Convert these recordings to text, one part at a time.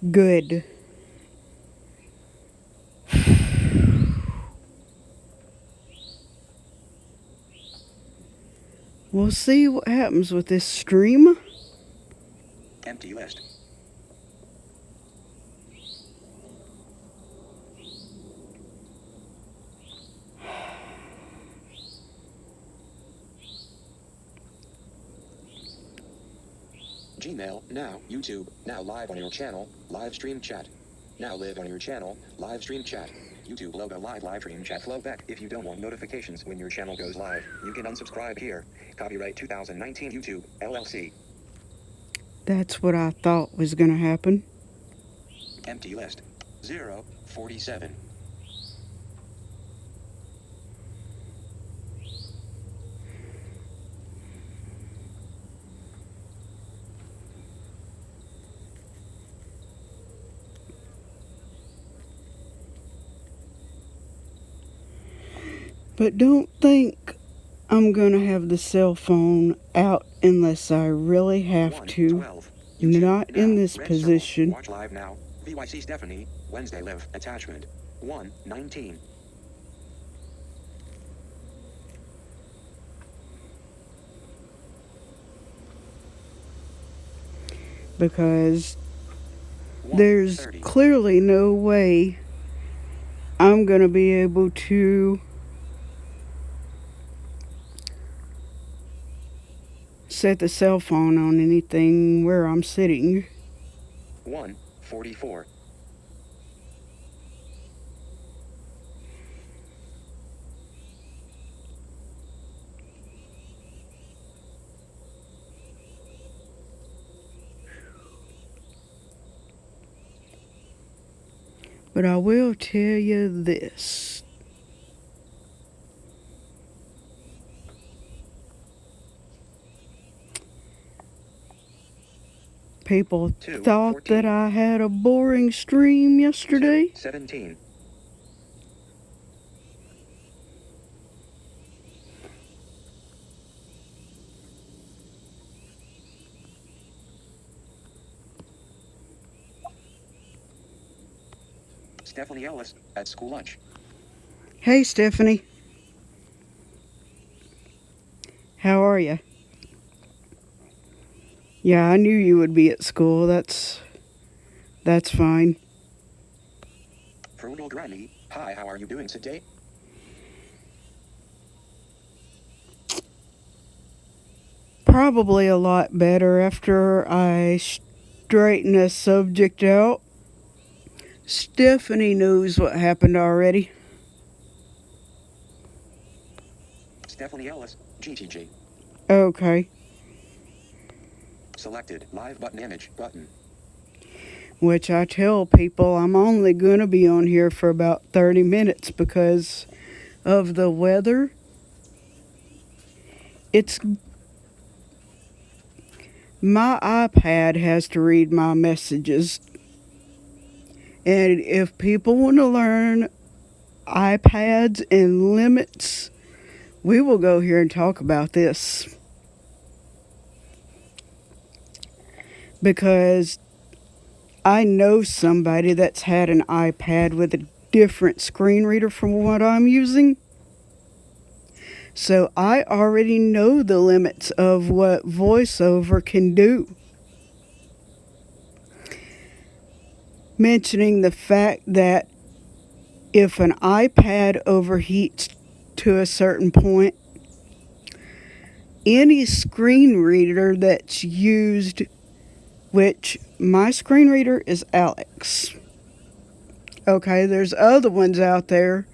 Good. We'll see what happens with this stream. Empty list. Gmail, now, YouTube, now live on your channel, live stream chat. Now live on your channel, live stream chat. YouTube logo live stream chat flow back. If you don't want notifications when your channel goes live, you can unsubscribe here. Copyright 2019 YouTube, LLC. That's what I thought was gonna happen. Empty list. 0, 47. But don't think I'm gonna have the cell phone out unless I really have 1, to. 12. YouTube, Not now, in this red position. Circle, watch live now. VYC Stephanie, Wednesday live, attachment. 1, 19. Because 1, there's 30. clearly no way I'm gonna be able to set the cell phone on anything where I'm sitting. 1, 44. But I will tell you this. People 2, thought 14. that I had a boring stream yesterday. 2, 17. Stephanie Ellis, at school lunch. Hey, Stephanie. How are you? Yeah, I knew you would be at school. That's fine. Frugal Granny, hi, how are you doing today? Probably a lot better after I straighten a subject out. Stephanie knows what happened already. Stephanie Ellis, GTG. Okay. Selected, live button image, button. Which I tell people I'm only going to be on here for about 30 minutes because of the weather. My iPad has to read my messages. And if people want to learn iPads and limits, we will go here and talk about this. Because I know somebody that's had an iPad with a different screen reader from what I'm using. So I already know the limits of what VoiceOver can do. Mentioning the fact that if an iPad overheats to a certain point, any screen reader that's used, which my screen reader is Alex. Okay, there's other ones out there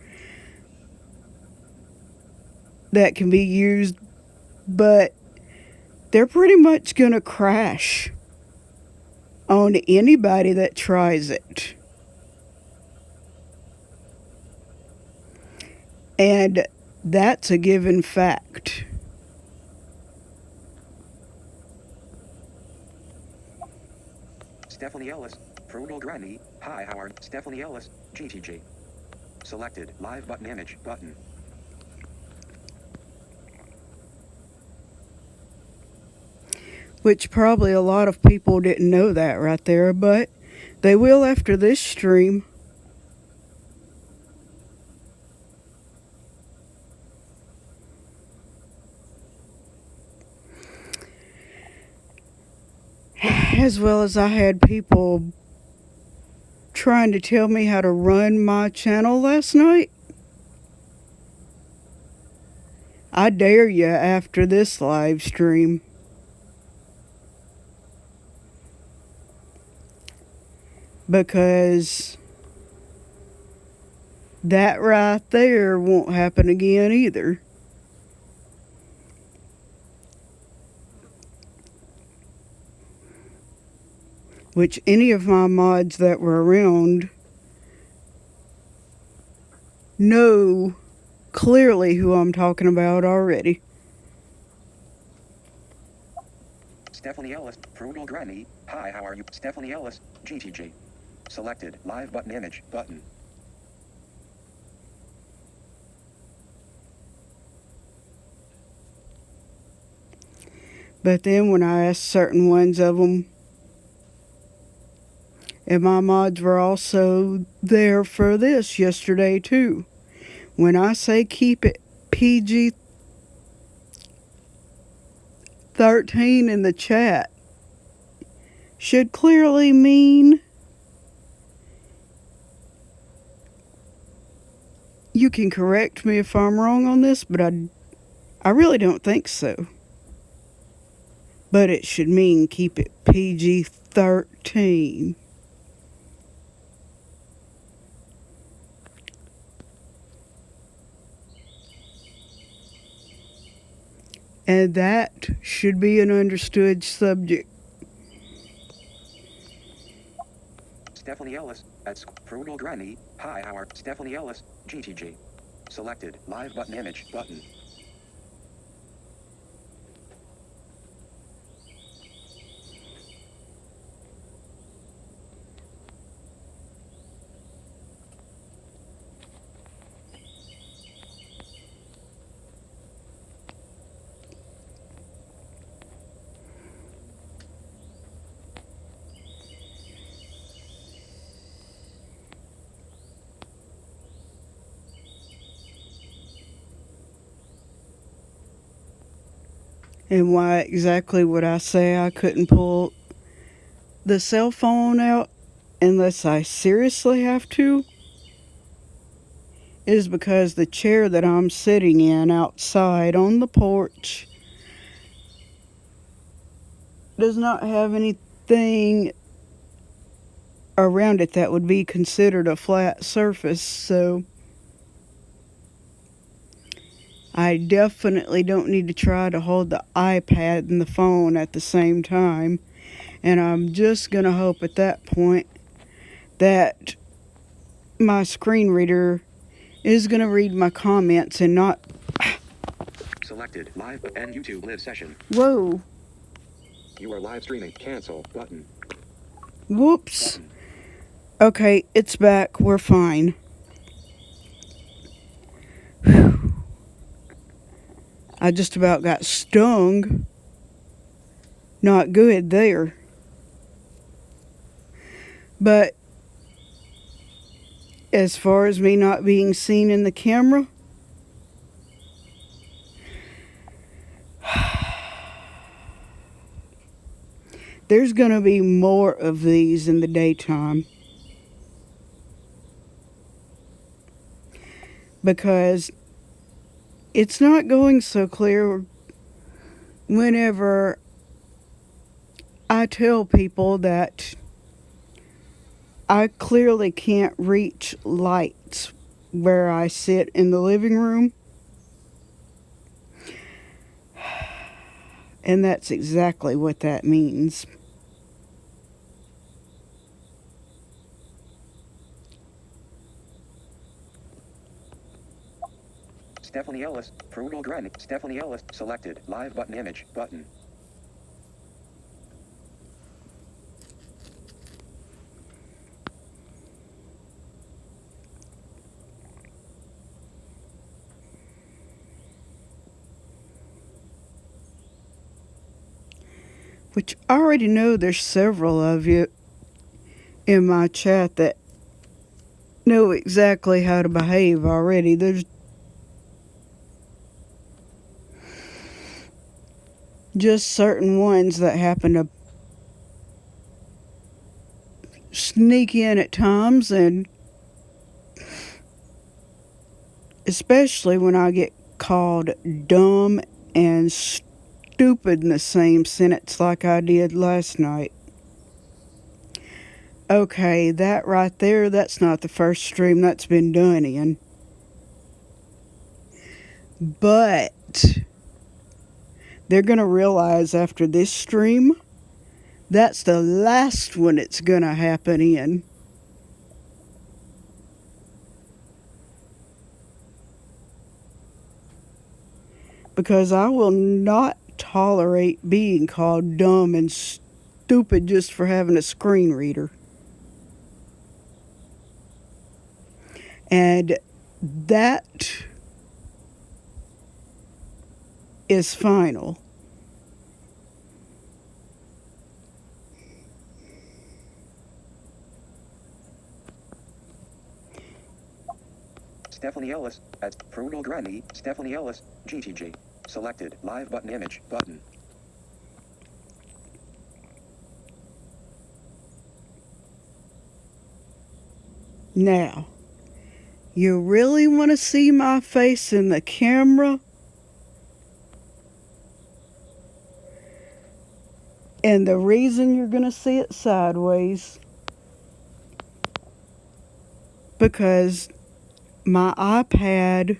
that can be used, but they're pretty much going to crash on anybody that tries it. And that's a given fact. Stephanie Ellis, Frugal Granny, hi, how are Stephanie Ellis, GTG. Selected, live button image, button. Which probably a lot of people didn't know that right there, but They will after this stream. As well as I had people trying to tell me how to run my channel last night. I dare you after this live stream. Because that right there won't happen again either. Which any of my mods that were around know clearly who I'm talking about already. Stephanie Ellis, Frugal Granny. Hi, how are you? Stephanie Ellis, GTG. Selected. Live button image button. But then when I asked certain ones of them, and my mods were also there for this yesterday too. When I say keep it PG 13 in the chat, should clearly mean you can correct me if I'm wrong on this, but I really don't think so. But it should mean keep it PG 13. And that should be an understood subject. Stephanie Ellis, at Frugal Granny. Hi, how are Stephanie Ellis, GTG. Selected. Live button image button. And why exactly would I say I couldn't pull the cell phone out unless I seriously have to? Is because the chair that I'm sitting in outside on the porch does not have anything around it that would be considered a flat surface, so I definitely don't need to try to hold the iPad and the phone at the same time. And I'm just going to hope at that point that my screen reader is going to read my comments and not... Selected. Live and YouTube live session. Whoa. You are live streaming. Cancel button. Whoops. Button. Okay, it's back. We're fine. Whew. I just about got stung. Not good there. But as far as me not being seen in the camera, there's going to be more of these in the daytime. Because it's not going so clear whenever I tell people that I clearly can't reach lights where I sit in the living room. And that's exactly what that means. Stephanie Ellis, Frugal Granny. Stephanie Ellis, selected. Live button image button. Which I already know there's several of you in my chat that know exactly how to behave already. There's just certain ones that happen to sneak in at times, and especially when I get called dumb and stupid in the same sentence like I did last night. Okay, that right there, that's not the first stream that's been done in. But they're going to realize after this stream, that's the last one it's going to happen in. Because I will not tolerate being called dumb and stupid just for having a screen reader. And that is final. Stephanie Ellis, at Frugal Granny, Stephanie Ellis, GTG. Selected, live button image, button. Now, you really want to see my face in the camera? And the reason you're going to see it sideways, because my iPad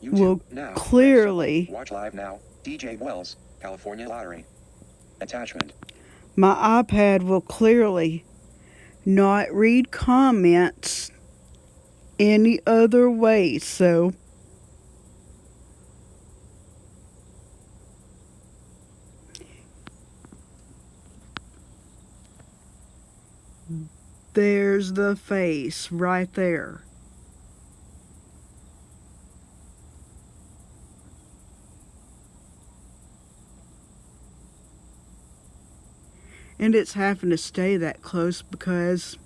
YouTube, will now, clearly, watch live now, DJ Wells, California Lottery. Attachment. my iPad will clearly not read comments any other way. So there's the face right there. And it's having to stay that close because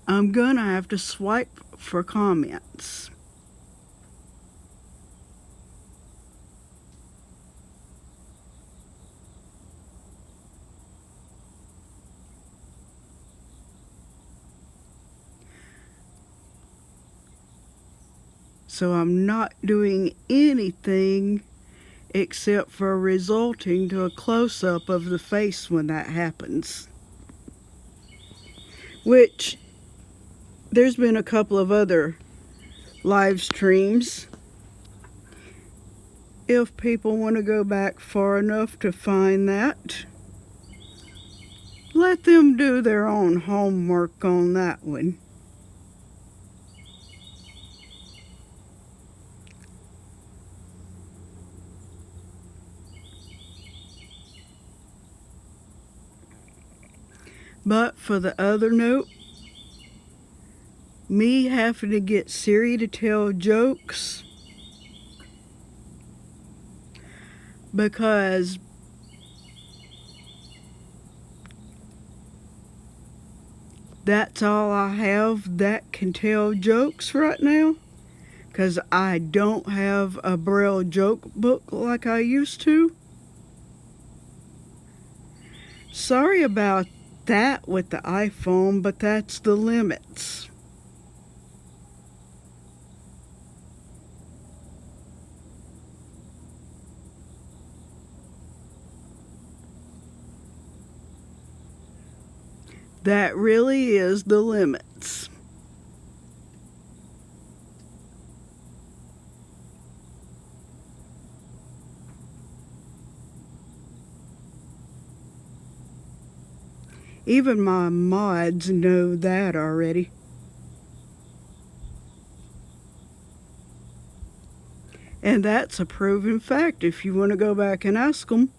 I'm gonna have to swipe for comments. So I'm not doing anything except for resulting to a close-up of the face when that happens. Which, there's been a couple of other live streams. If people want to go back far enough to find that, let them do their own homework on that one. But for the other note, me having to get Siri to tell jokes because that's all I have that can tell jokes right now, because I don't have a Braille joke book like I used to. Sorry about that with the iPhone, but that's the limits. That really is the limits. Even my mods know that already. And that's a proven fact if you want to go back and ask them.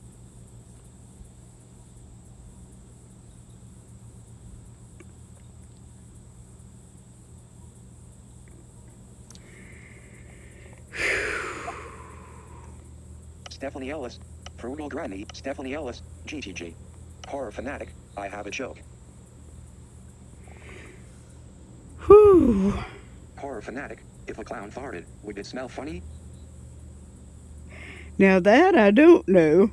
Stephanie Ellis, Frugal Granny, Stephanie Ellis, GTG. Horror fanatic, I have a joke. Whew. Horror fanatic. If a clown farted, would it smell funny? Now that I don't know.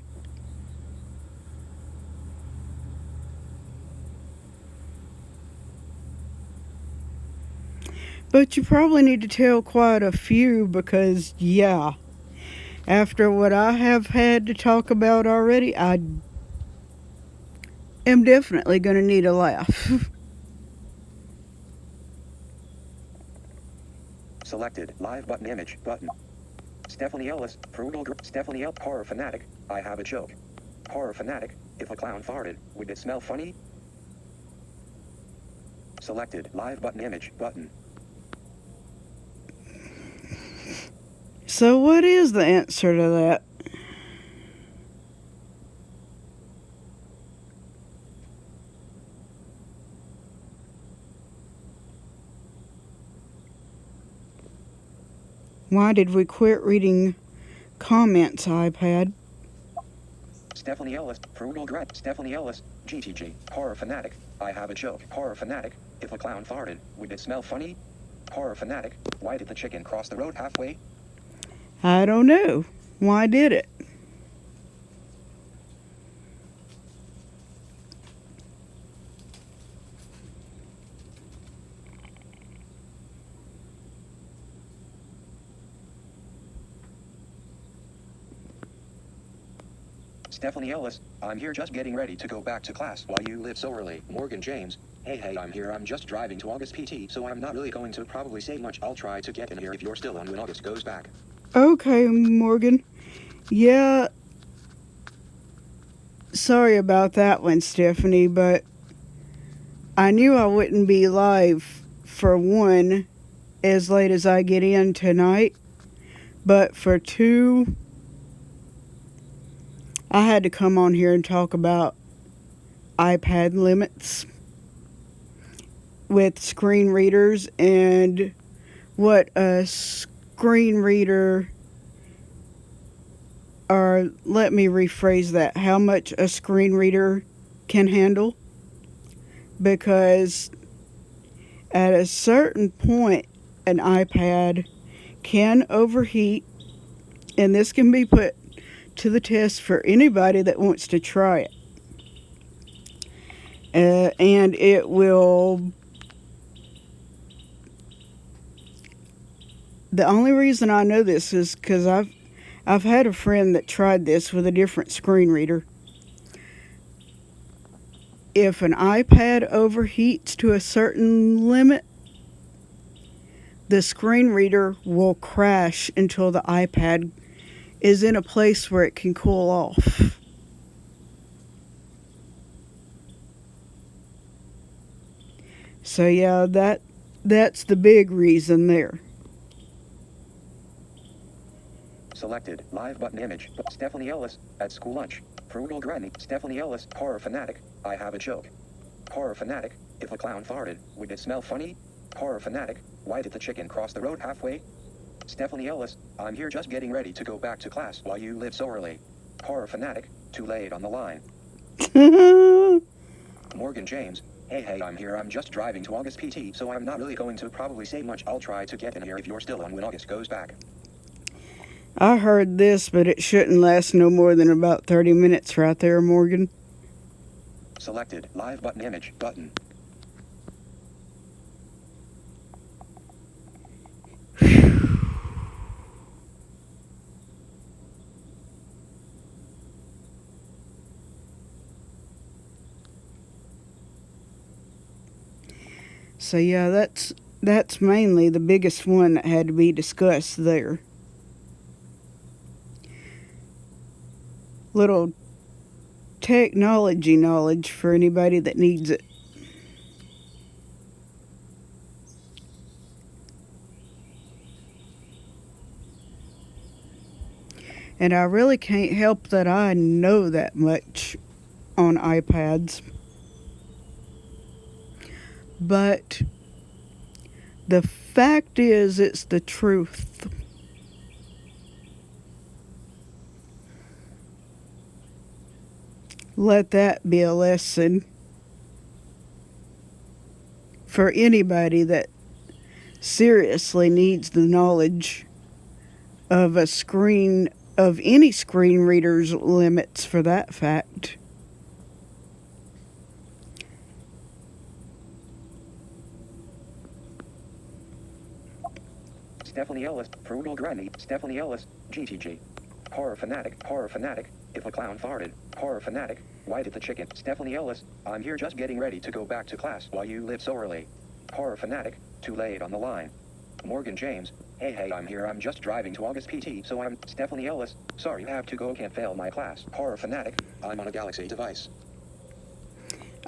But you probably need to tell quite a few because, yeah, after what I have had to talk about already, I am definitely going to need a laugh. Selected. Live button image button. Stephanie Ellis. Stephanie Ellis. Horror fanatic. I have a joke. Horror fanatic. If a clown farted, would it smell funny? Selected. Live button image button. So, what is the answer to that? Why did we quit reading comments, iPad? Stephanie Ellis. Frugal Dread. Stephanie Ellis. GTG. Horror fanatic. I have a joke. Horror fanatic. If a clown farted, would it smell funny? Horror fanatic. Why did the chicken cross the road halfway? I don't know. Why did it? Stephanie Ellis. I'm here just getting ready to go back to class. Why you live so early? Morgan James. Hey, I'm here. I'm just driving to August PT, so I'm not really going to probably say much. I'll try to get in here if you're still on when August goes back. Okay, Morgan. Yeah. Sorry about that one, Stephanie, but I knew I wouldn't be live for one as late as I get in tonight, but for two, I had to come on here and talk about iPad limits with screen readers and what a screen reader, or let me rephrase that, how much a screen reader can handle. Because at a certain point, an iPad can overheat, and this can be put to the test for anybody that wants to try it. And it will. The only reason I know this is because I've had a friend that tried this with a different screen reader. If an iPad overheats to a certain limit, the screen reader will crash until the iPad is in a place where it can cool off. So yeah, that's the big reason there. Selected. Live button image. Stephanie Ellis. At school lunch. Frugal Granny. Stephanie Ellis. Horror fanatic. I have a joke. Horror fanatic. If a clown farted, would it smell funny? Horror fanatic. Why did the chicken cross the road halfway? Stephanie Ellis. I'm here just getting ready to go back to class. Why you live so early? Horror fanatic. Too late on the line. Morgan James. Hey, I'm here. I'm just driving to August PT, so I'm not really going to probably say much. I'll try to get in here if you're still on when August goes back. I heard this, but it shouldn't last no more than about 30 minutes right there, Morgan. Selected. Live button image button. So yeah, that's mainly the biggest one that had to be discussed there. Little technology knowledge for anybody that needs it. And I really can't help that I know that much on iPads. But the fact is, it's the truth. Let that be a lesson for anybody that seriously needs the knowledge of any screen reader's limits for that fact. Stephanie Ellis, Frugal Granny, Stephanie Ellis, GTG. Horror fanatic, if a clown farted, horror fanatic, why did the chicken, Stephanie Ellis, I'm here just getting ready to go back to class while you live so early. Horror fanatic, too late on the line. Morgan James, hey, I'm here, I'm just driving to August PT, so I'm, Stephanie Ellis, sorry, have to go, can't fail my class. Horror fanatic, I'm on a Galaxy device.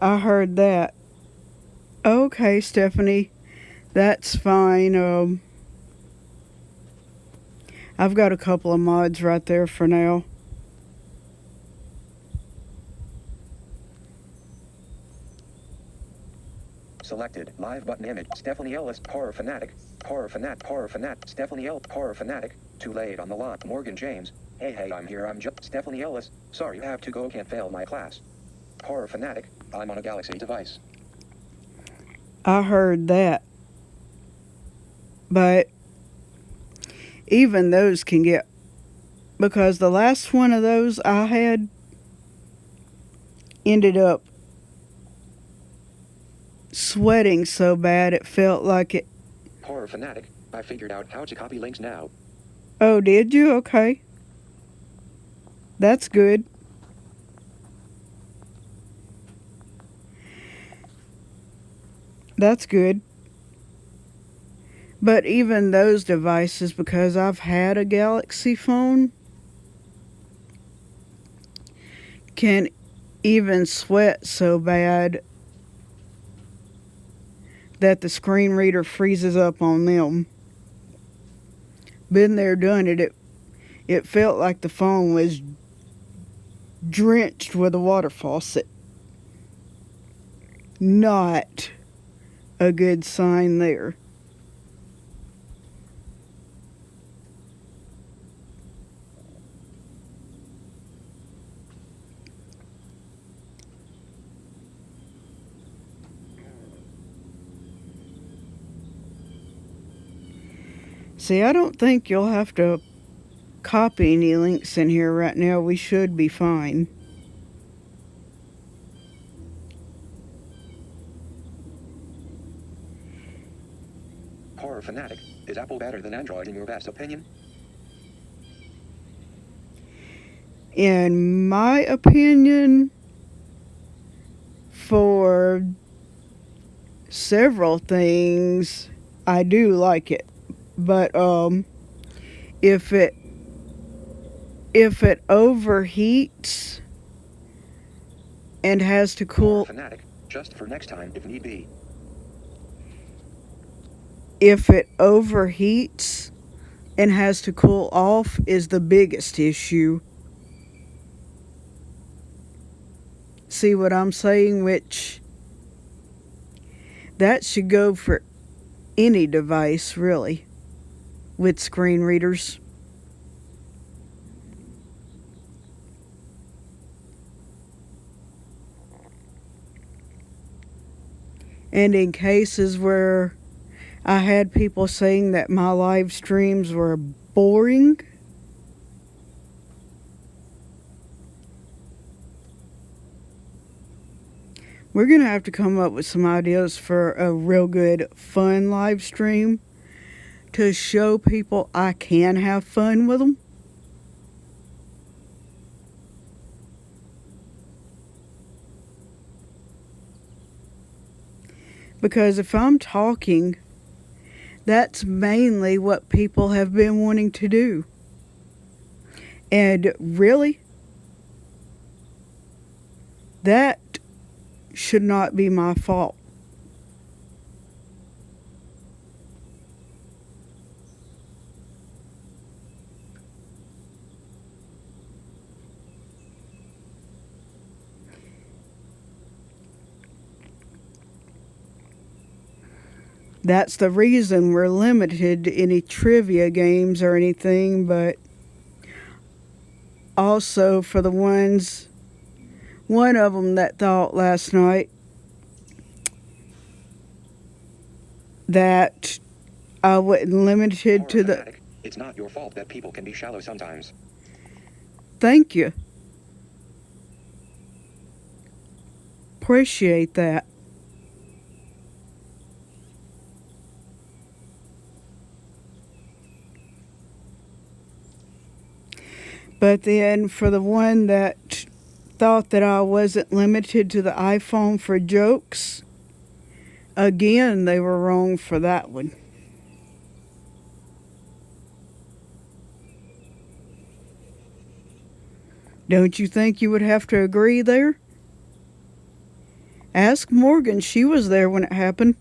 I heard that. Okay, Stephanie, that's fine. I've got a couple of mods right there for now. Selected, live button image, Stephanie Ellis, horror fanatic, Stephanie Ellis, horror fanatic, too late on the line. Morgan James, hey, I'm here, I'm just, Stephanie Ellis, sorry, have to go, can't fail my class. Horror fanatic, I'm on a Galaxy device. I heard that. But even those can get, because the last one of those I had ended up sweating so bad it felt like it. Horror fanatic, I figured out how to copy links now. Oh, did you? Okay. That's good. That's good. But even those devices, because I've had a Galaxy phone, can even sweat so bad that the screen reader freezes up on them. Been there, done it. It felt like the phone was drenched with a water faucet. Not a good sign there. See, I don't think you'll have to copy any links in here right now. We should be fine. Horror fanatic, is Apple better than Android in your best opinion? In my opinion, for several things, I do like it. But if it overheats and has to cool, Fanatic, just for next time if need be. If it overheats and has to cool off is the biggest issue. See what I'm saying? Which that should go for any device, really, with screen readers. And in cases where I had people saying that my live streams were boring, we're going to have to come up with some ideas for a real good, fun live stream to show people I can have fun with them. Because if I'm talking, that's mainly what people have been wanting to do. And really, that should not be my fault. That's the reason we're limited to any trivia games or anything, but also for the ones, one of them that thought last night that I wasn't limited Horror to the. fanatic. It's not your fault that people can be shallow sometimes. Thank you. Appreciate that. But then for the one that thought that I wasn't limited to the iPhone for jokes, again, they were wrong for that one. Don't you think you would have to agree there? Ask Morgan, she was there when it happened.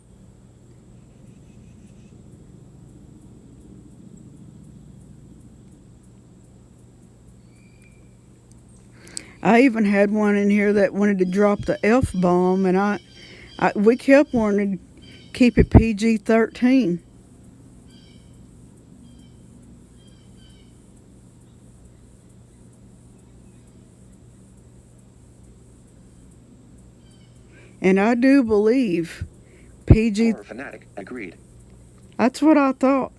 I even had one in here that wanted to drop the F bomb, and we kept wanting to keep it PG-13. And I do believe PG. Horror fanatic. Agreed. That's what I thought.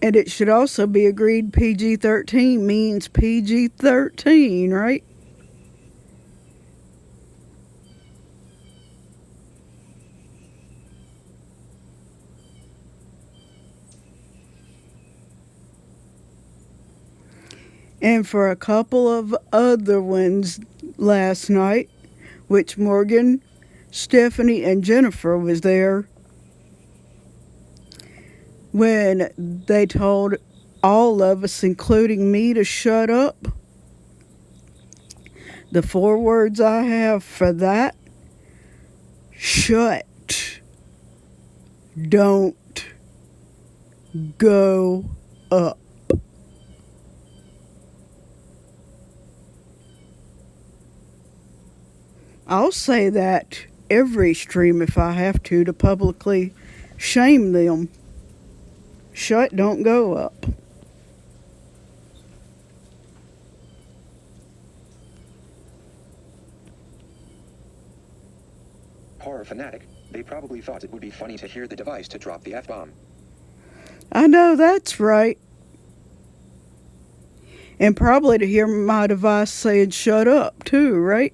And it should also be agreed PG-13 means PG-13, right? And for a couple of other ones last night, which Morgan, Stephanie, and Jennifer was there, when they told all of us, including me, to shut up. The 4 words I have for that: shut, don't, go up. I'll say that every stream if I have to publicly shame them. Shut, don't go up. Horror fanatic. They probably thought it would be funny to hear the device to drop the F-bomb. I know that's right. And probably to hear my device saying shut up too, right?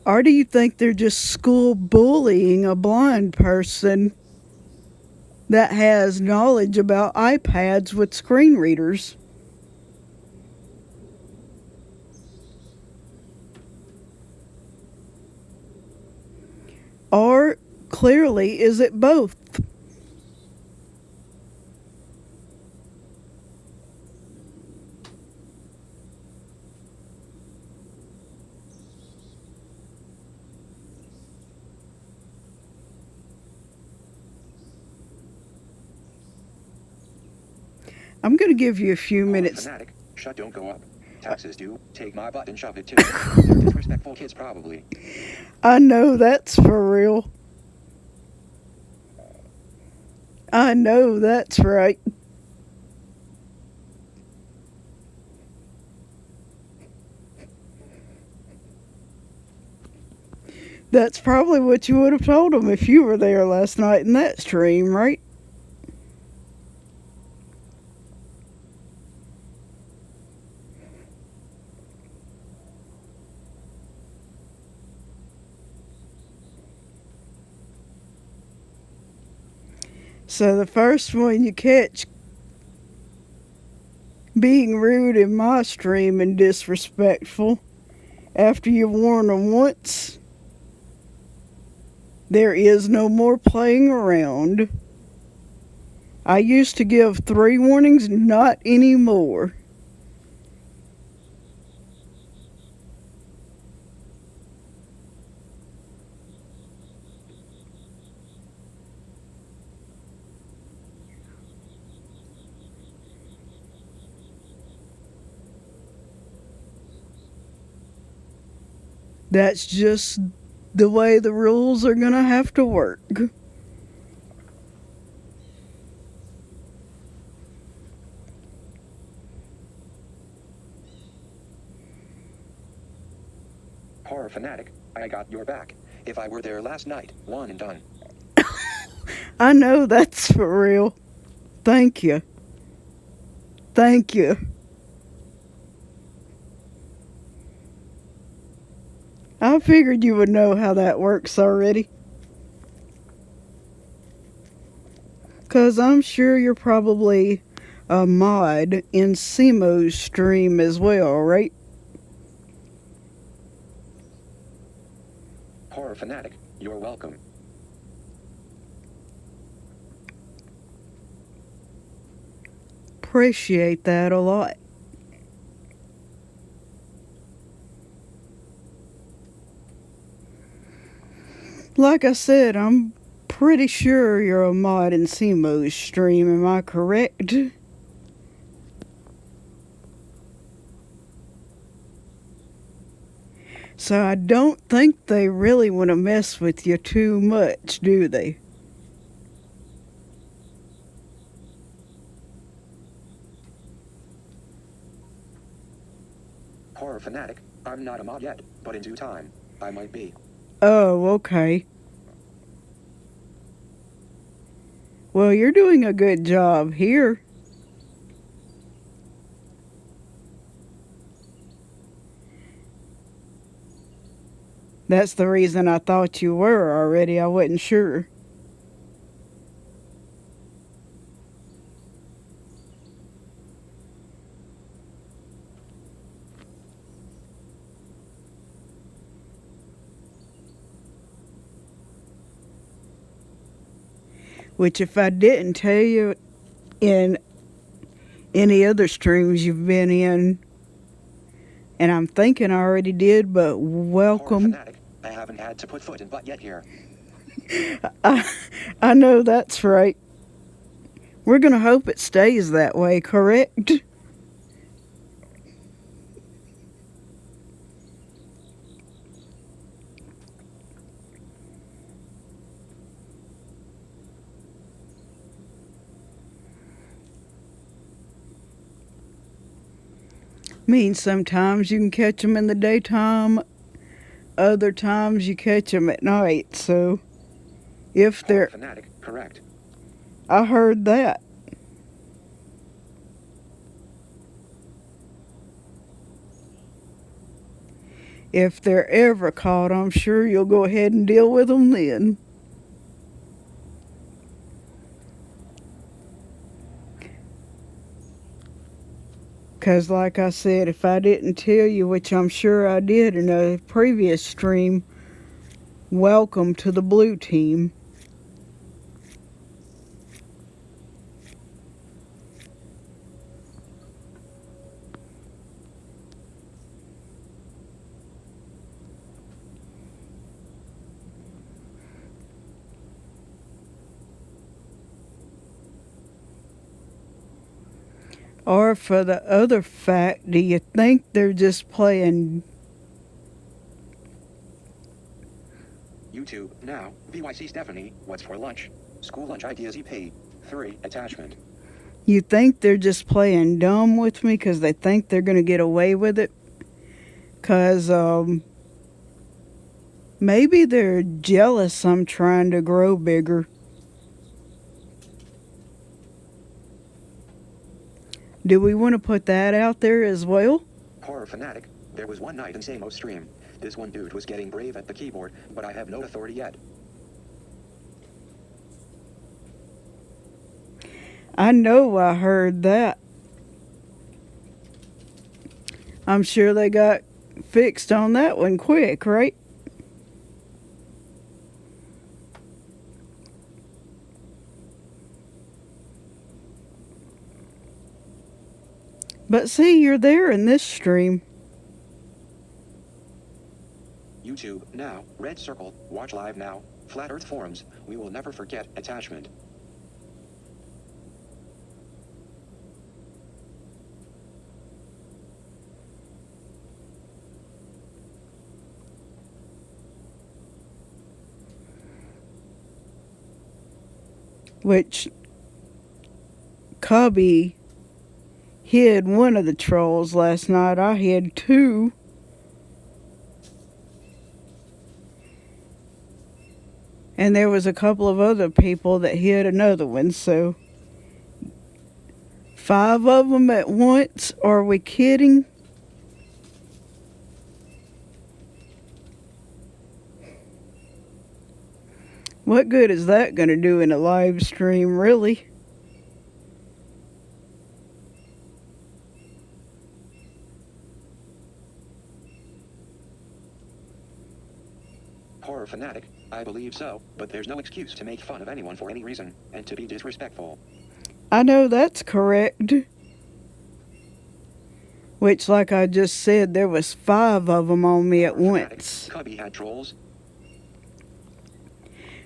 Or do you think they're just school bullying a blind person that has knowledge about iPads with screen readers? Or clearly, is it both? I'm going to give you a few Horror minutes. fanatic. Shut, don't go up. Taxes due. Take my butt and shove it too. They're disrespectful kids probably. I know that's for real. I know that's right. That's probably what you would have told them if you were there last night in that stream, right? So the first one you catch being rude in my stream and disrespectful, after you warn them once, there is no more playing around. I used to give 3 warnings, not anymore. That's just the way the rules are gonna have to work. Horror fanatic, I got your back. If I were there last night, one and done. I know that's for real. Thank you. Thank you. I figured you would know how that works already. 'Cause I'm sure you're probably a mod in Simo's stream as well, right? Horror fanatic, you're welcome. Appreciate that a lot. Like I said, I'm pretty sure you're a mod in Simo's stream, am I correct? So I don't think they really want to mess with you too much, do they? Horror fanatic, I'm not a mod yet, but in due time, I might be. Oh, okay. Well, you're doing a good job here. That's the reason I thought you were already. I wasn't sure. Which, if I didn't tell you in any other streams you've been in, and I'm thinking I already did, but Horror welcome. fanatic, I haven't had to put foot in butt yet here. I know that's right. We're going to hope it stays that way, correct? Means sometimes you can catch them in the daytime, other times you catch them at night. So if Horror they're, fanatic, correct. I heard that. If they're ever caught, I'm sure you'll go ahead and deal with them then. Because, like I said, if I didn't tell you, which I'm sure I did in a previous stream, welcome to the blue team. Or for the other fact, do you think they're just playing? YouTube, now, BYC Stephanie, what's for lunch? School lunch ideas EP. 3, attachment. You think they're just playing dumb with me because they think they're going to get away with it? Because maybe they're jealous I'm trying to grow bigger. Do we want to put that out there as well? Horror fanatic, there was one night in Samo's stream. This one dude was getting brave at the keyboard, but I have no authority yet. I know I heard that. I'm sure they got fixed on that one quick, right? But see, you're there in this stream. YouTube, now, red circle, watch live now, Flat Earth forums, we will never forget, attachment. Which Cubby hid one of the trolls last night. I hid two. And there was a couple of other people that hit another one, so 5 of them at once? Are we kidding? What good is that going to do in a live stream, really? Horror fanatic, I believe so, but there's no excuse to make fun of anyone for any reason, and to be disrespectful. I know that's correct. Which, like I just said, there was 5 of them on me at Horror fanatic, once. Cubby had trolls.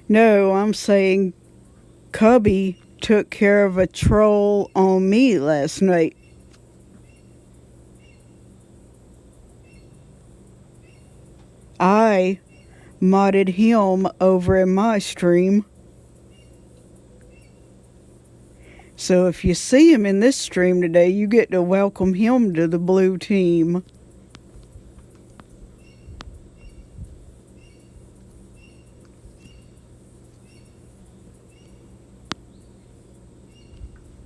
No, I'm saying Cubby took care of a troll on me last night. I modded him over in my stream. So if you see him in this stream today, you get to welcome him to the blue team.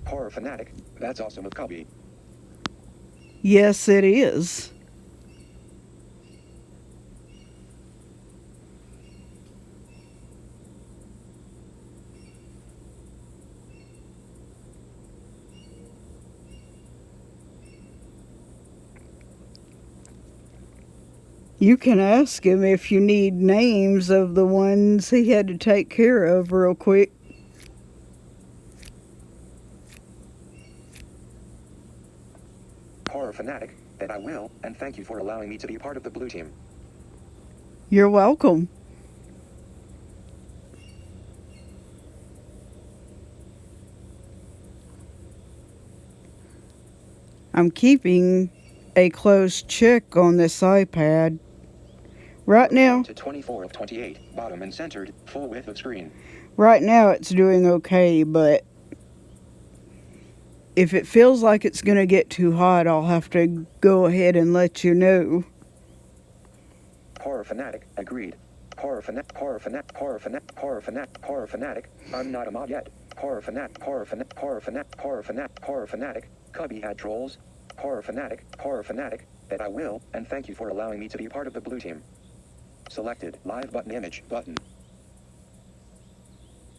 Horror fanatic, that's awesome of Cubby. Yes, it is. You can ask him if you need names of the ones he had to take care of real quick. Horror fanatic, that I will, and thank you for allowing me to be part of the blue team. You're welcome. I'm keeping a close check on this iPad. Right now, To 24 of 28, bottom and centered, full width of screen. right now it's doing okay, but if it feels like it's going to get too hot, I'll have to go ahead and let you know. Horror fanatic, agreed. Horror fanatic, horror fanatic, horror fanatic, horror fanatic, horror fanatic. I'm not a mod yet. Horror fanatic, horror fanatic, horror fanatic, horror fanatic, horror fanatic. Cubby had trolls. Horror fanatic, that I will, and thank you for allowing me to be part of the blue team. Selected, live button image, button.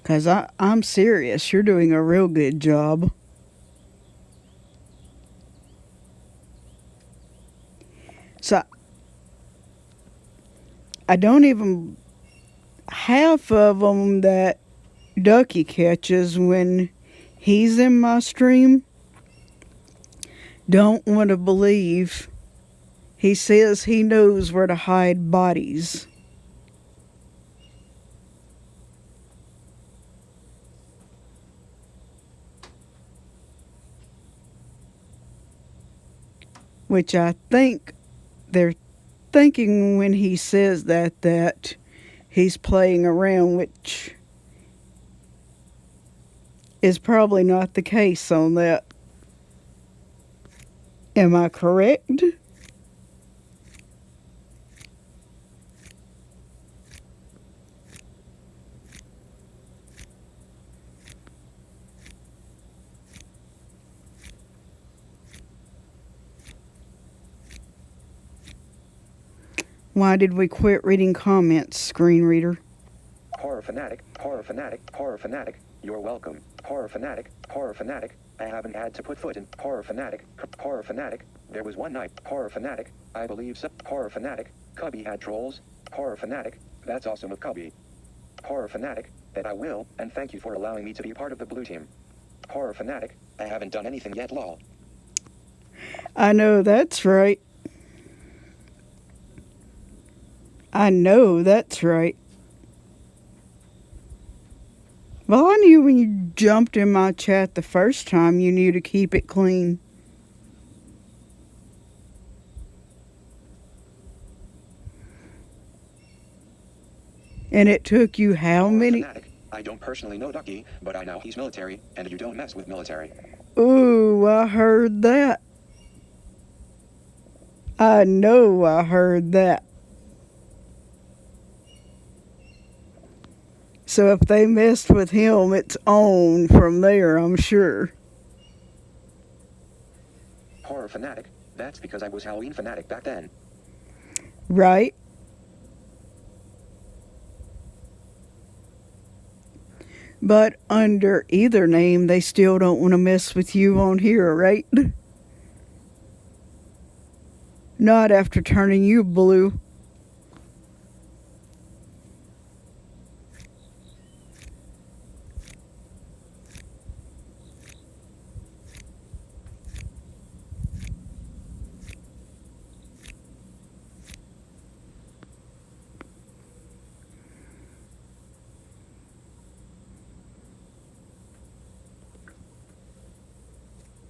Because I'm serious, you're doing a real good job. So, I don't even, half of them that Ducky catches when he's in my stream don't want to believe. He says he knows where to hide bodies. Which I think they're thinking when he says that he's playing around, which is probably not the case on that. Am I correct? Why did we quit reading comments, screen reader? Horror fanatic, horror fanatic, horror fanatic. You're welcome. Horror fanatic, horror fanatic. I haven't had to put foot in. Horror fanatic, horror fanatic. There was one night. Horror fanatic, I believe so. Horror fanatic, Cubby had trolls. Horror fanatic, that's awesome of Cubby. Horror fanatic, that I will, and thank you for allowing me to be part of the blue team. Horror fanatic, I haven't done anything yet, lol. I know that's right. I know that's right. Well, I knew when you jumped in my chat the first time you knew to keep it clean. And it took you how Horror many? fanatic, I don't personally know Ducky, but I know he's military, and you don't mess with military. Ooh, I heard that. I know I heard that. So if they messed with him, it's on from there, I'm sure. Horror fanatic. That's because I was Halloween fanatic back then. Right? But under either name, they still don't want to mess with you on here, right? Not after turning you blue.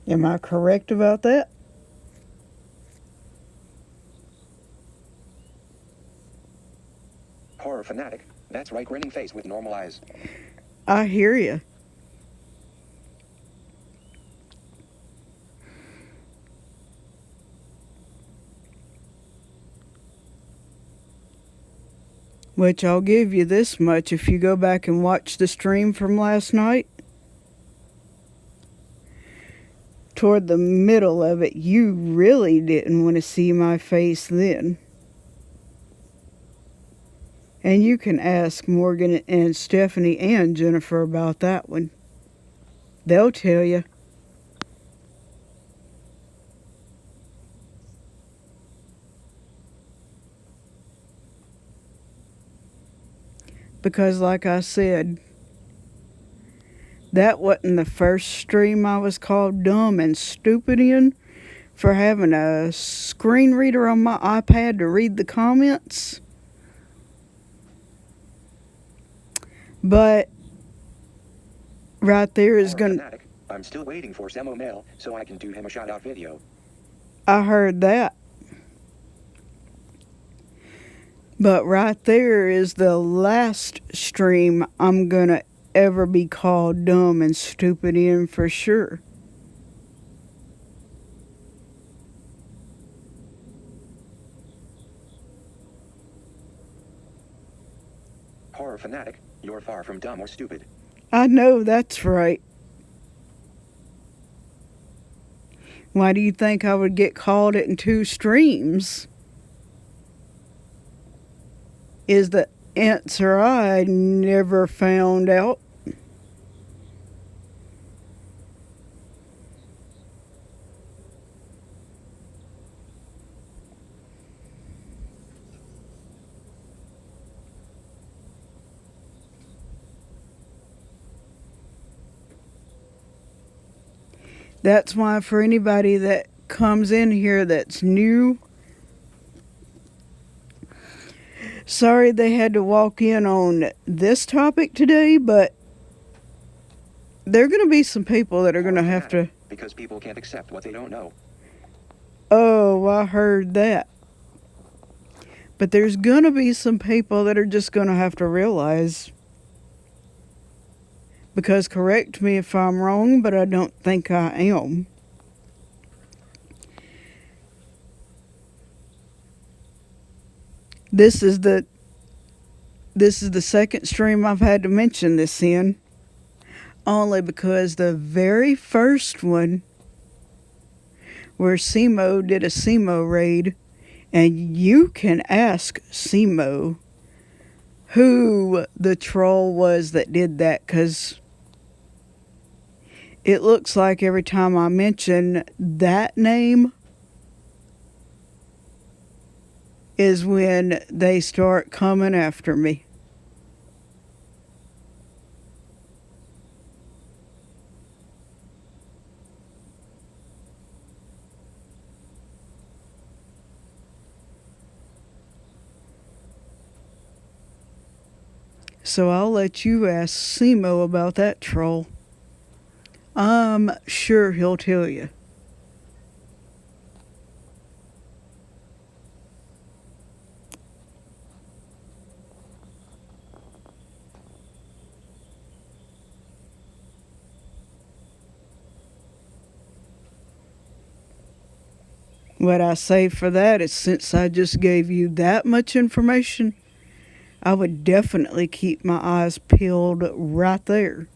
Am I correct about that? Horror fanatic. That's right, grinning face with normal eyes. I hear you. Which I'll give you this much if you go back and watch the stream from last night. Toward the middle of it, you really didn't want to see my face then. And you can ask Morgan and Stephanie and Jennifer about that one. They'll tell you. Because like I said, that wasn't the first stream I was called dumb and stupid in for having a screen reader on my iPad to read the comments. But right there is Horror gonna... fanatic. I'm still waiting for Samo Mail so I can do him a shout out video. I heard that. But right there is the last stream I'm gonna ever be called dumb and stupid in for sure. Horror fanatic. You're far from dumb or stupid. I know that's right. Why do you think I would get called it in 2 streams? Is the answer I never found out. That's why for anybody that comes in here that's new, sorry they had to walk in on this topic today, but there are going to be some people that are going to have to... Because people can't accept what they don't know. Oh, I heard that. But there's going to be some people that are just going to have to realize... Because correct me if I'm wrong, but I don't think I am. This is the second stream I've had to mention this in. Only because the very first one where Simo did a Simo raid, and you can ask Simo who the troll was that did that, because it looks like every time I mention that name is when they start coming after me. So I'll let you ask Simo about that troll. I'm sure he'll tell you. What I say for that is, since I just gave you that much information, I would definitely keep my eyes peeled right there.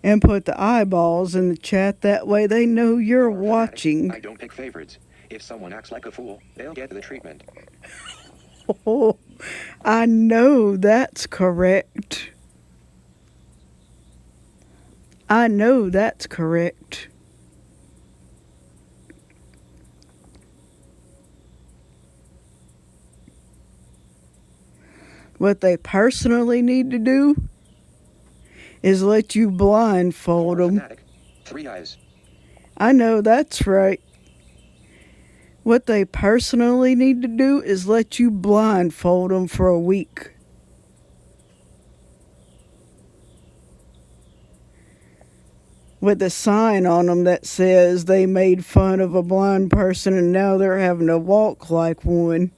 And put the eyeballs in the chat, that way they know you're Horror fanatic. watching. I don't pick favorites. If someone acts like a fool, they'll get the treatment. Oh, I know that's correct. I know that's correct. What they personally need to do is let you blindfold Horror them. fanatic. 3 eyes. I know that's right. What they personally need to do is let you blindfold them for a week. With a sign on them that says they made fun of a blind person and now they're having to walk like one.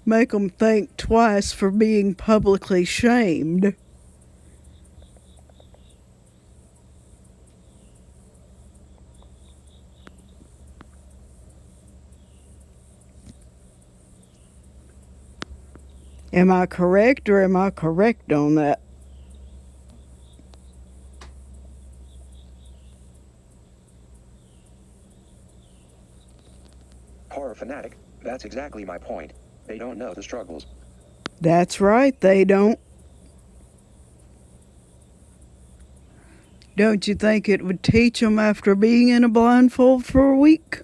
Make them think twice for being publicly shamed. Am I correct or am I correct on that? Horror fanatic. That's exactly my point. They don't know the struggles. That's right, they don't. Don't you think it would teach them after being in a blindfold for a week?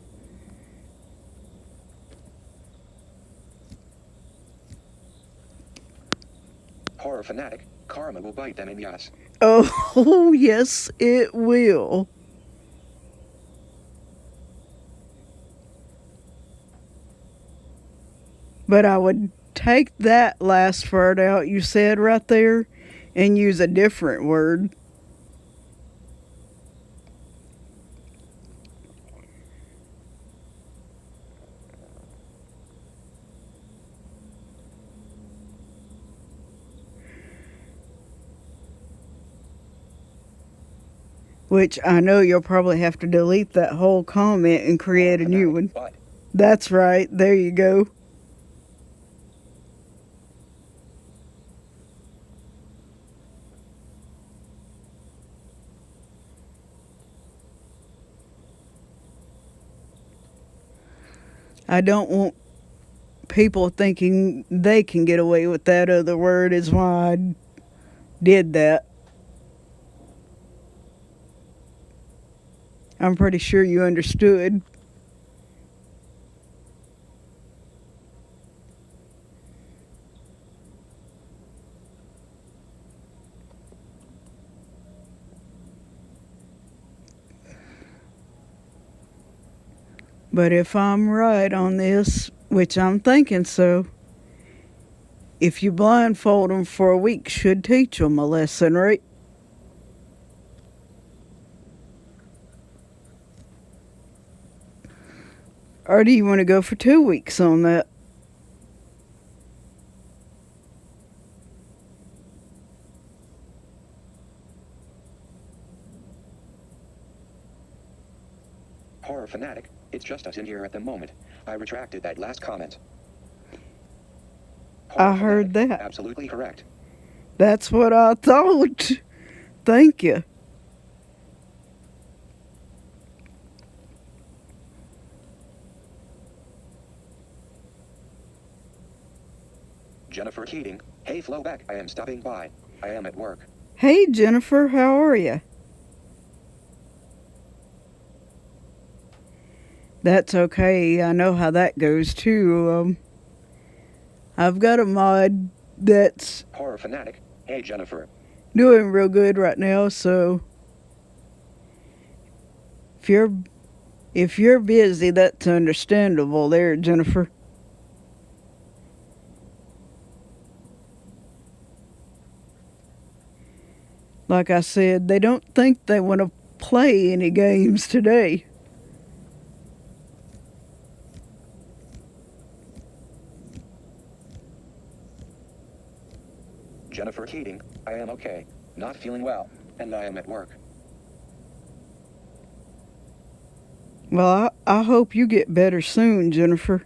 Horror fanatic. Karma will bite them in the ass. Oh, yes, it will. But I would take that last word out you said right there and use a different word. Which I know you'll probably have to delete that whole comment and create a new one. But That's right, there you go. I don't want people thinking they can get away with that other word, is why I did that. I'm pretty sure you understood. But if I'm right on this, which I'm thinking so, if you blindfold them for a week, should teach them a lesson, right? Or do you want to go for 2 weeks on that? horror fanatic. It's just us in here at the moment. I retracted that last comment. Horror I heard fanatic. that. Absolutely correct. That's what I thought. Thank you. Jennifer Keating. Hey Flowback, I am stopping by. I am at work. Hey, Jennifer, how are you? That's okay. I know how that goes too. I've got a mod that's Horror fanatic. Hey Jennifer. doing real good right now, so if you're busy, that's understandable there, Jennifer. Like I said, they don't think they want to play any games today. Keating, I am okay. Not feeling well. And I am at work. Well, I hope you get better soon, Jennifer.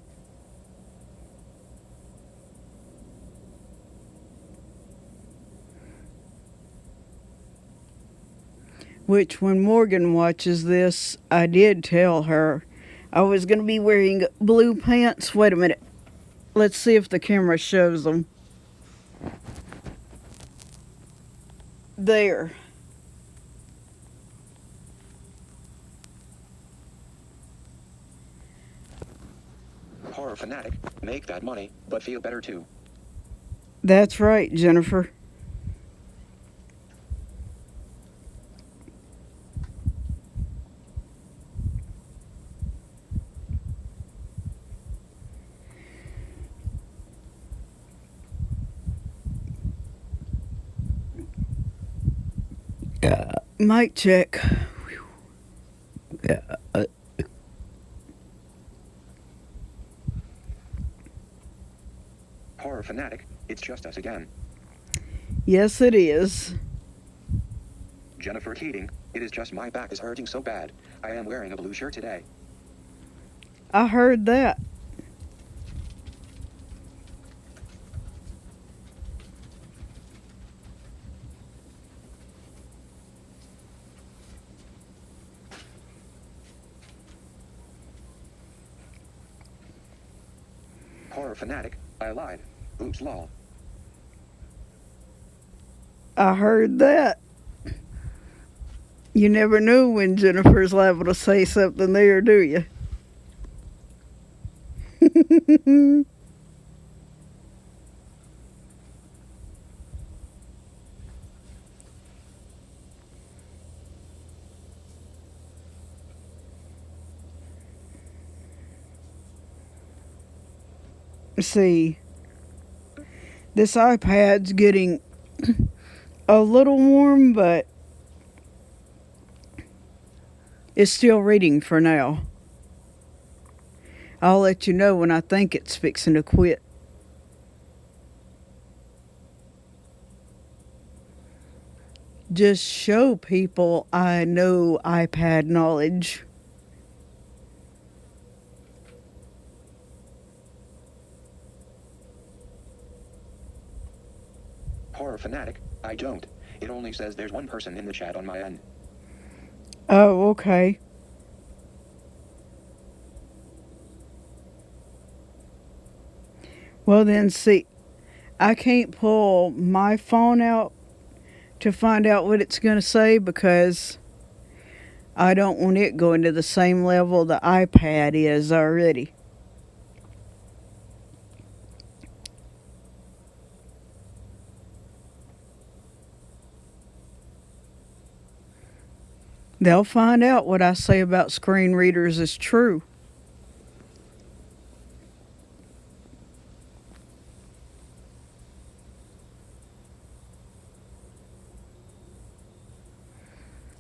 Which, when Morgan watches this, I did tell her I was going to be wearing blue pants. Wait a minute. Let's see if the camera shows them. There. Horror fanatic, make that money, but feel better too. That's right, Jennifer. Mic check. Horror fanatic, it's just us again. Yes, it is. Jennifer Keating, it is just my back is hurting so bad. I am wearing a blue shirt today. I heard that. Horror fanatic, I lied. Oops law. I heard that. You never know when Jennifer's liable to say something there, do you? See, this iPad's getting a little warm, but it's still reading for now. I'll let you know when I think it's fixing to quit. Just show people I know iPad knowledge. Horror fanatic, I don't. It only says there's one person in the chat on my end. Oh, okay. Well then, see, I can't pull my phone out to find out what it's going to say because I don't want it going to the same level the iPad is already. They'll find out what I say about screen readers is true.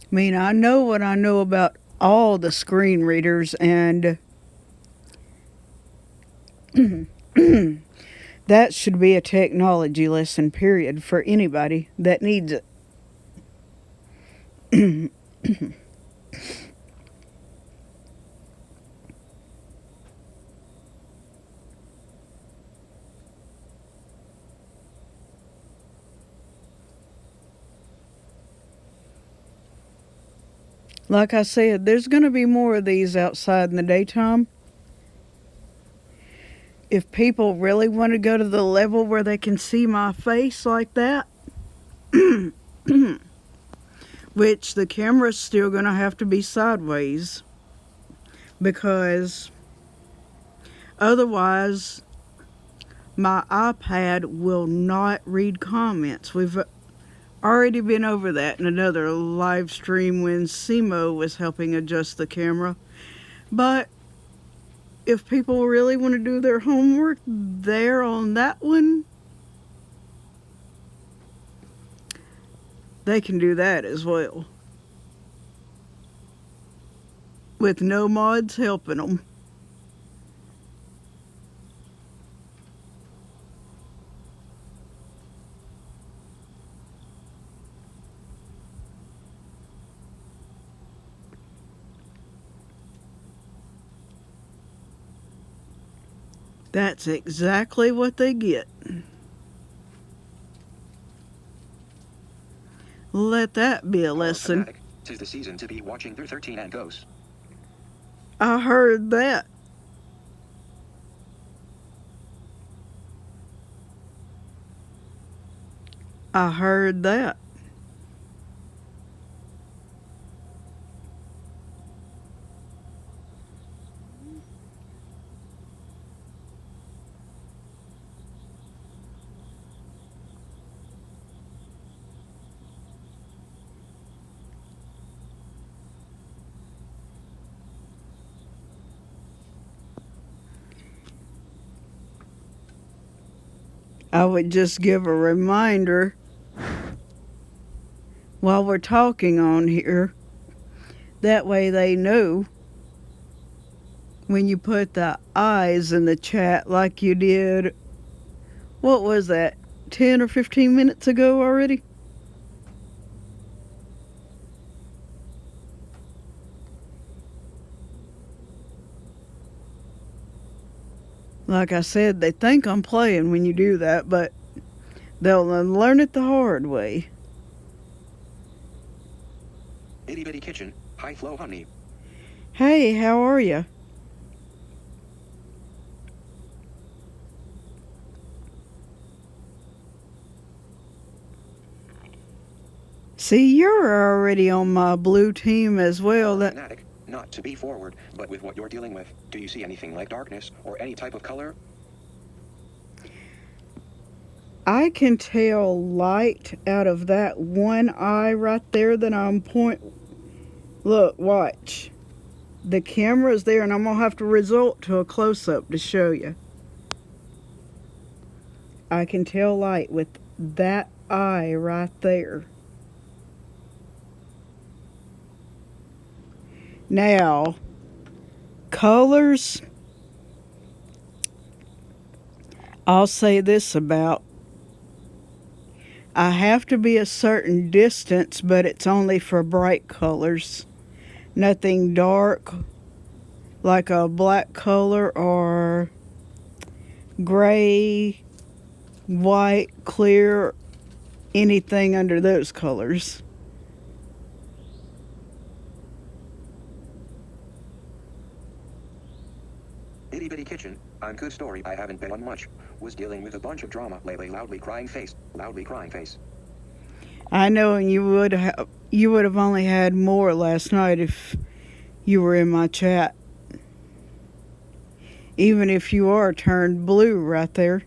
I mean, I know what I know about all the screen readers, and that should be a technology lesson, period, for anybody that needs it. Like I said, there's going to be more of these outside in the daytime. If people really want to go to the level where they can see my face like that, which the camera's still going to have to be sideways, because otherwise my iPad will not read comments. We've already been over that in another live stream when Simo was helping adjust the camera. But if people really want to do their homework there on that one, they can do that as well, with no mods helping them. That's exactly what they get. Let that be a Horror lesson. fanatic. 'Tis the season to be watching through 13 and Ghosts. I heard that. I heard that. I would just give a reminder while we're talking on here. That way they know when you put the eyes in the chat like you did, what was that, 10 or 15 minutes ago already? Like I said, they think I'm playing when you do that, but they'll learn it the hard way. Itty bitty kitchen. High flow honey. Hey, how are you? See, you're already on my blue team as well. Horror That fanatic. Not to be forward, but with what you're dealing with, do you see anything like darkness or any type of color? I can tell light out of that one eye right there that I'm Look, watch. The camera's there, and I'm gonna have to resort to a close-up to show you. I can tell light with that eye right there. Now, colors, I'll say this about. I have to be a certain distance, but it's only for bright colors. Nothing dark, like a black color or gray, white, clear, anything under those colors. Itty bitty kitchen. I'm good story. I haven't been on much. Was dealing with a bunch of drama lately. Loudly crying face. Loudly crying face. I know, and you would have only had more last night if you were in my chat. Even if you are turned blue right there.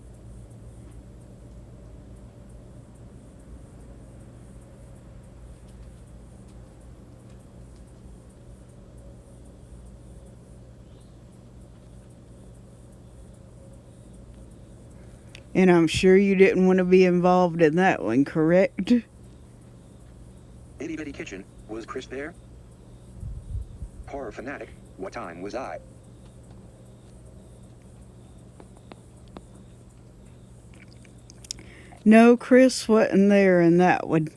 And I'm sure you didn't want to be involved in that one, correct? Itty bitty kitchen. Was Chris there? Horror fanatic. What time was I? No, Chris wasn't there in that one.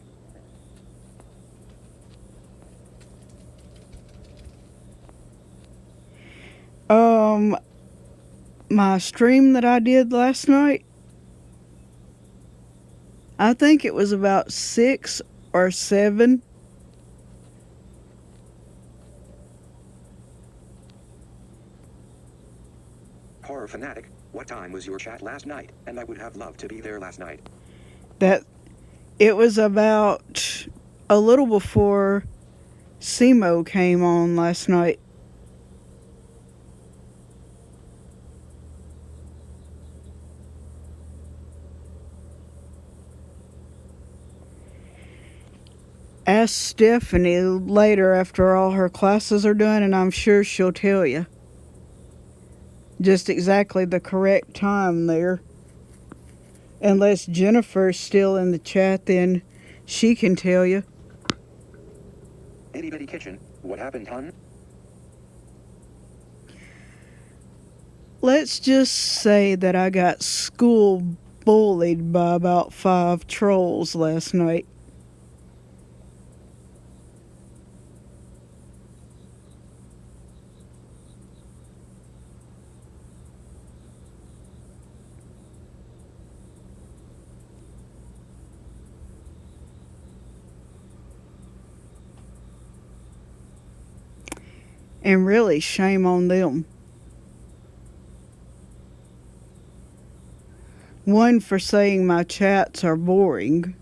My stream that I did last night, I think it was about 6 or 7. Horror fanatic. What time was your chat last night? And I would have loved to be there last night. That it was about a little before SEMO came on last night. Ask Stephanie later after all her classes are done, and I'm sure she'll tell you just exactly the correct time there. Unless Jennifer's still in the chat, then she can tell you. Itty bitty kitchen. What happened, hun? Let's just say that I got school bullied by about 5 trolls last night. And really, shame on them. One, for saying my chats are boring.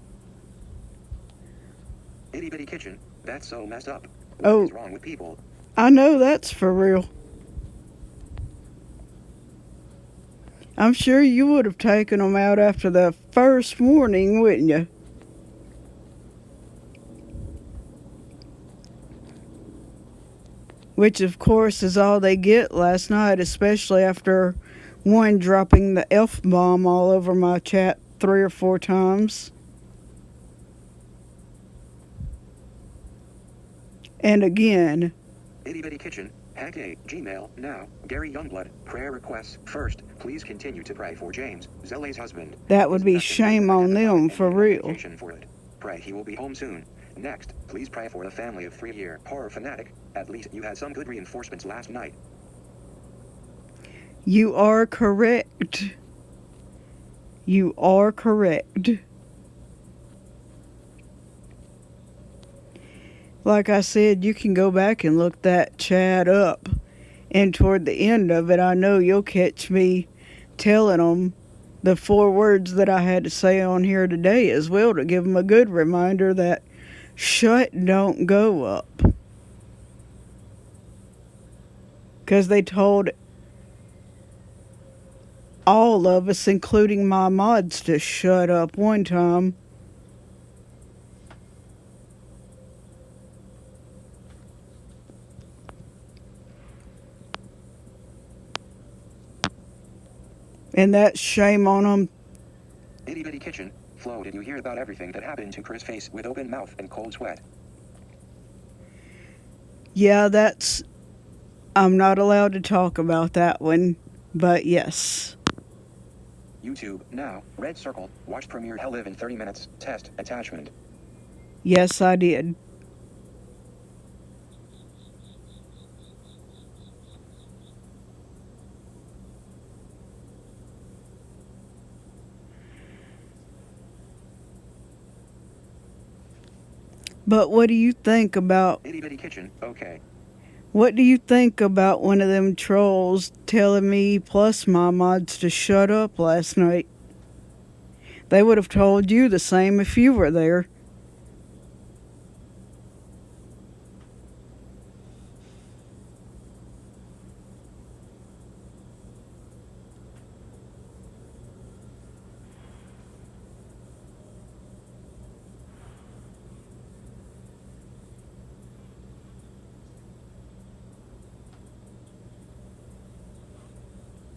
Itty Bitty Kitchen. That's so messed up. What Oh, is wrong with people? I know that's for real. I'm sure you would have taken them out after the first warning, wouldn't you? Which, of course, is all they get last night, especially after one dropping the F-bomb all over my chat 3 or 4 times. And again, Itty Bitty Kitchen. Hack a Gmail now. Gary Youngblood. Prayer requests. First, please continue to pray for James, Zelle's husband. that would be His nephew shame on identified them and for need real. application for it. Pray he will be home soon. Next, please pray for the family of 3-year horror fanatic. At least you had some good reinforcements last night. You are correct. You are correct. Like I said, you can go back and look that chat up. And toward the end of it, I know you'll catch me telling them the 4 words that I had to say on here today as well, to give them a good reminder that shut don't go up. Because they told all of us, including my mods, to shut up one time. And that's shame on them. Itty Bitty Kitchen. Flo, did you hear about everything that happened to Chris Face with open mouth and cold sweat? Yeah, I'm not allowed to talk about that one, but yes. YouTube, now, red circle, watch premiere Hell Live in 30 minutes, test, attachment. Yes, I did. But what do you think about Itty Bitty Kitchen, okay. What do you think about one of them trolls telling me plus my mods to shut up last night? They would have told you the same if you were there.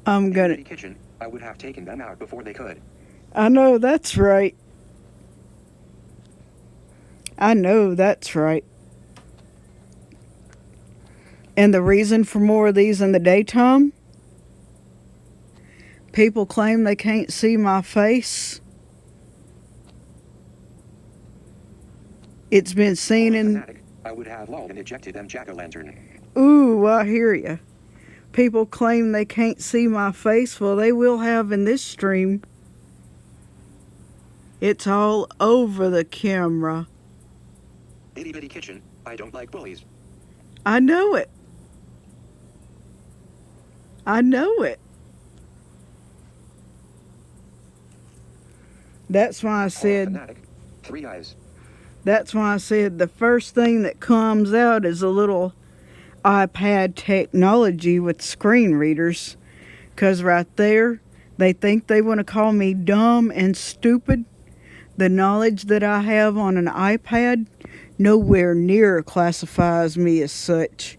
I'm Itty gonna. Bitty Kitchen, I would have taken them out before they could. I know that's right. I know that's right. And the reason for more of these in the daytime? People claim they can't see my face. It's been seen Horror in. fanatic, I would have lulled and ejected them jack-o'-lantern. Ooh, I hear ya. People claim they can't see my face. Well, they will have in this stream. It's all over the camera. Itty Bitty Kitchen, I don't like bullies. I know it. I know it. That's why I Horror said. fanatic, 3 eyes. That's why I said the first thing that comes out is a little iPad technology with screen readers. 'Cause right there, they think they want to call me dumb and stupid. The knowledge that I have on an iPad nowhere near classifies me as such.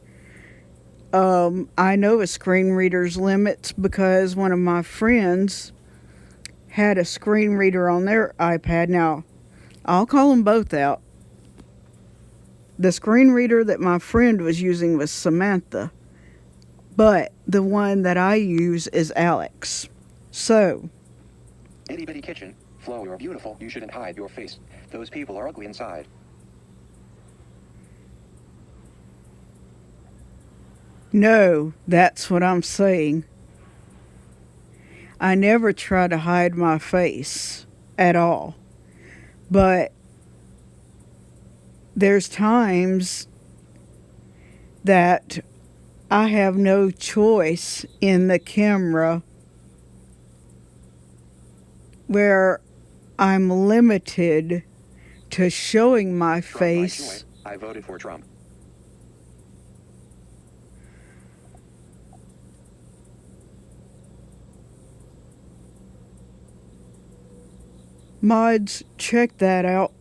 I know a screen reader's limits because one of my friends had a screen reader on their iPad. Now, I'll call them both out. The screen reader that my friend was using was Samantha, but the one that I use is Alex. So, Itty Bitty Kitchen, Flo, you're beautiful. You shouldn't hide your face. Those people are ugly inside. no, that's what I'm saying. I never try to hide my face at all. But there's times that I have no choice in the camera where I'm limited to showing my From my face. choice, I voted for Trump. Mods, check that out.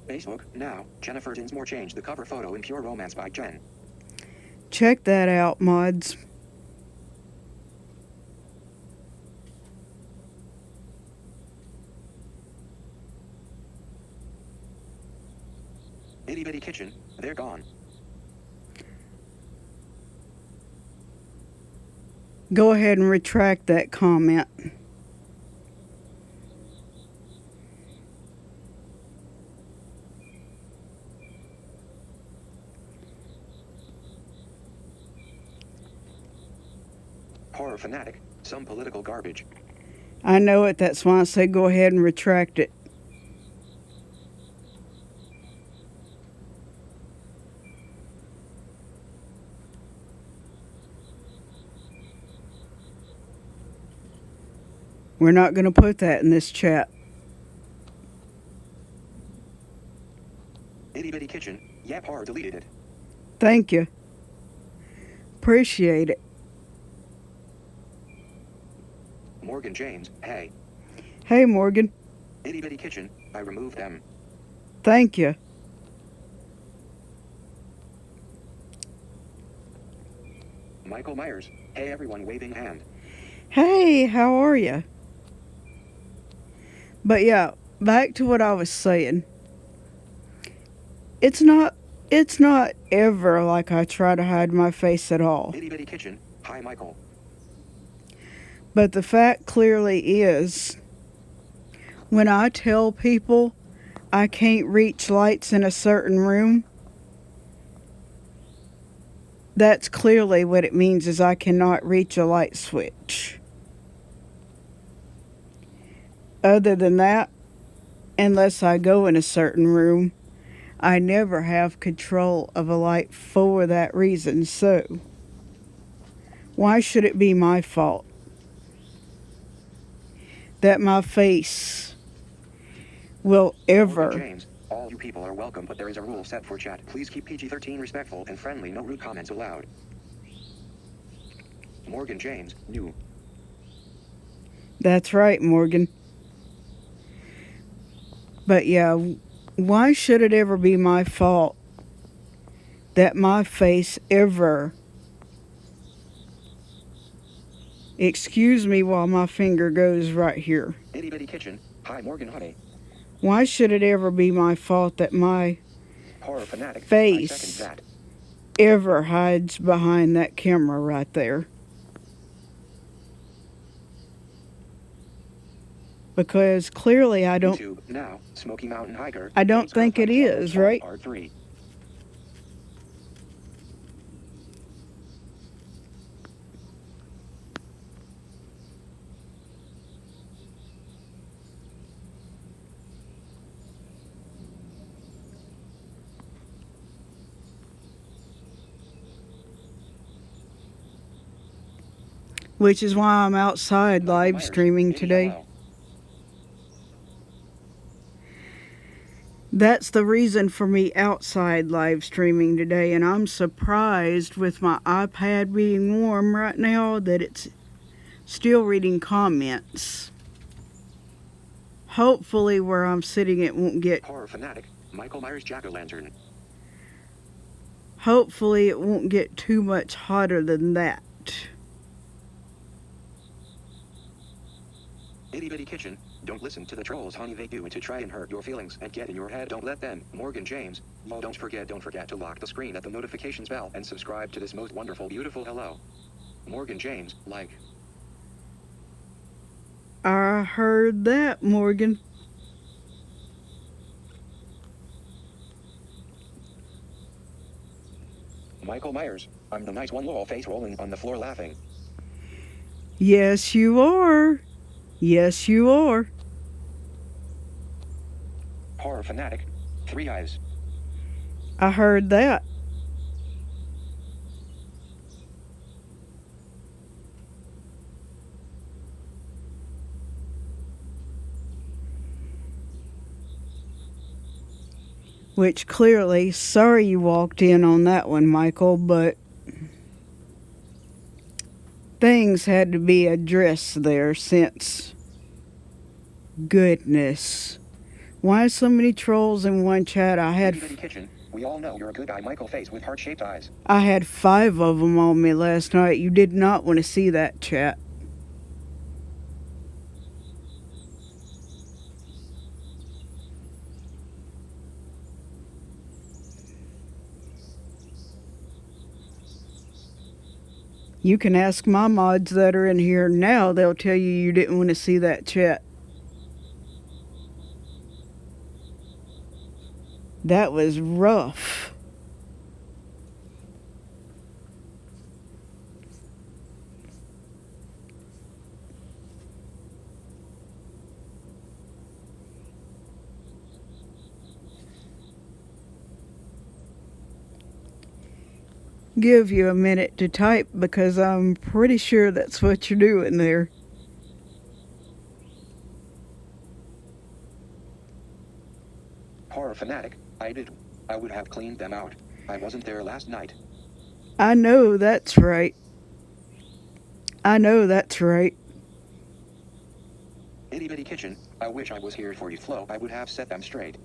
Facebook, now, Jennifer Dinsmore changed the cover photo in Pure Romance by Jen. Check that out, mods. Itty Bitty Kitchen, they're gone. Go ahead and retract that comment. Horror fanatic, some political garbage. I know it, that's why I say go ahead and retract it. We're not going to put that in this chat. Itty Bitty Kitchen, yep, horror deleted it. Thank you. Appreciate it. Morgan James, hey. Hey, Morgan. Itty Bitty Kitchen, I removed them. Thank you. Michael Myers, hey everyone waving hand. Hey, how are you? But yeah, back to what I was saying. It's not ever like I try to hide my face at all. Itty Bitty Kitchen, hi Michael. But the fact clearly is, when I tell people I can't reach lights in a certain room, that's clearly what it means, is I cannot reach a light switch. Other than that, unless I go in a certain room, I never have control of a light for that reason. So, why should it be my fault that my face will ever... Morgan James, all you people are welcome, but there is a rule set for chat. Please keep PG-13 respectful and friendly, no rude comments allowed. Morgan James, new. That's right, Morgan. But yeah, why should it ever be my fault that my face ever... Excuse me while my finger goes right here. Itty Bitty Kitchen, hi Morgan honey. Why should it ever be my fault that my Horror fanatic, face I second that. ever hides behind that camera right there? Because clearly I don't... YouTube, now, Smoky Mountain Hiker. I don't James think it Girlfriend is, Trouble, right? Part 3. Which is why I'm outside Michael live Myers, streaming Itty today. hello. That's the reason for me outside live streaming today, and I'm surprised with my iPad being warm right now that it's still reading comments. Hopefully where I'm sitting it won't get... Horror fanatic, Michael Myers Jack-o'-lantern. Hopefully it won't get too much hotter than that. Itty Bitty Kitchen, don't listen to the trolls honey, they do it to try and hurt your feelings and get in your head, don't let them. Morgan James, oh don't forget to lock the screen at the notifications bell and subscribe to this most wonderful beautiful hello. Morgan James, like. I heard that, Morgan. Michael Myers, I'm the nice one, lol, face rolling on the floor laughing. Yes, you are. Yes, you are. Horror fanatic. 3 eyes. I heard that. Which clearly, sorry you walked in on that one, Michael, but things had to be addressed there since. Goodness. Why so many trolls in one chat? Itty bitty kitchen. We all know you're a good guy, Michael face with heart-shaped eyes. I had 5 of them on me last night. You did not want to see that chat. You can ask my mods that are in here now. They'll tell you didn't want to see that chat. That was rough. Give you a minute to type because I'm pretty sure that's what you're doing there. Horror fanatic. I would have cleaned them out. I wasn't there last night. I know that's right. I know that's right. Itty bitty kitchen. I wish I was here for you, Flo. I would have set them straight.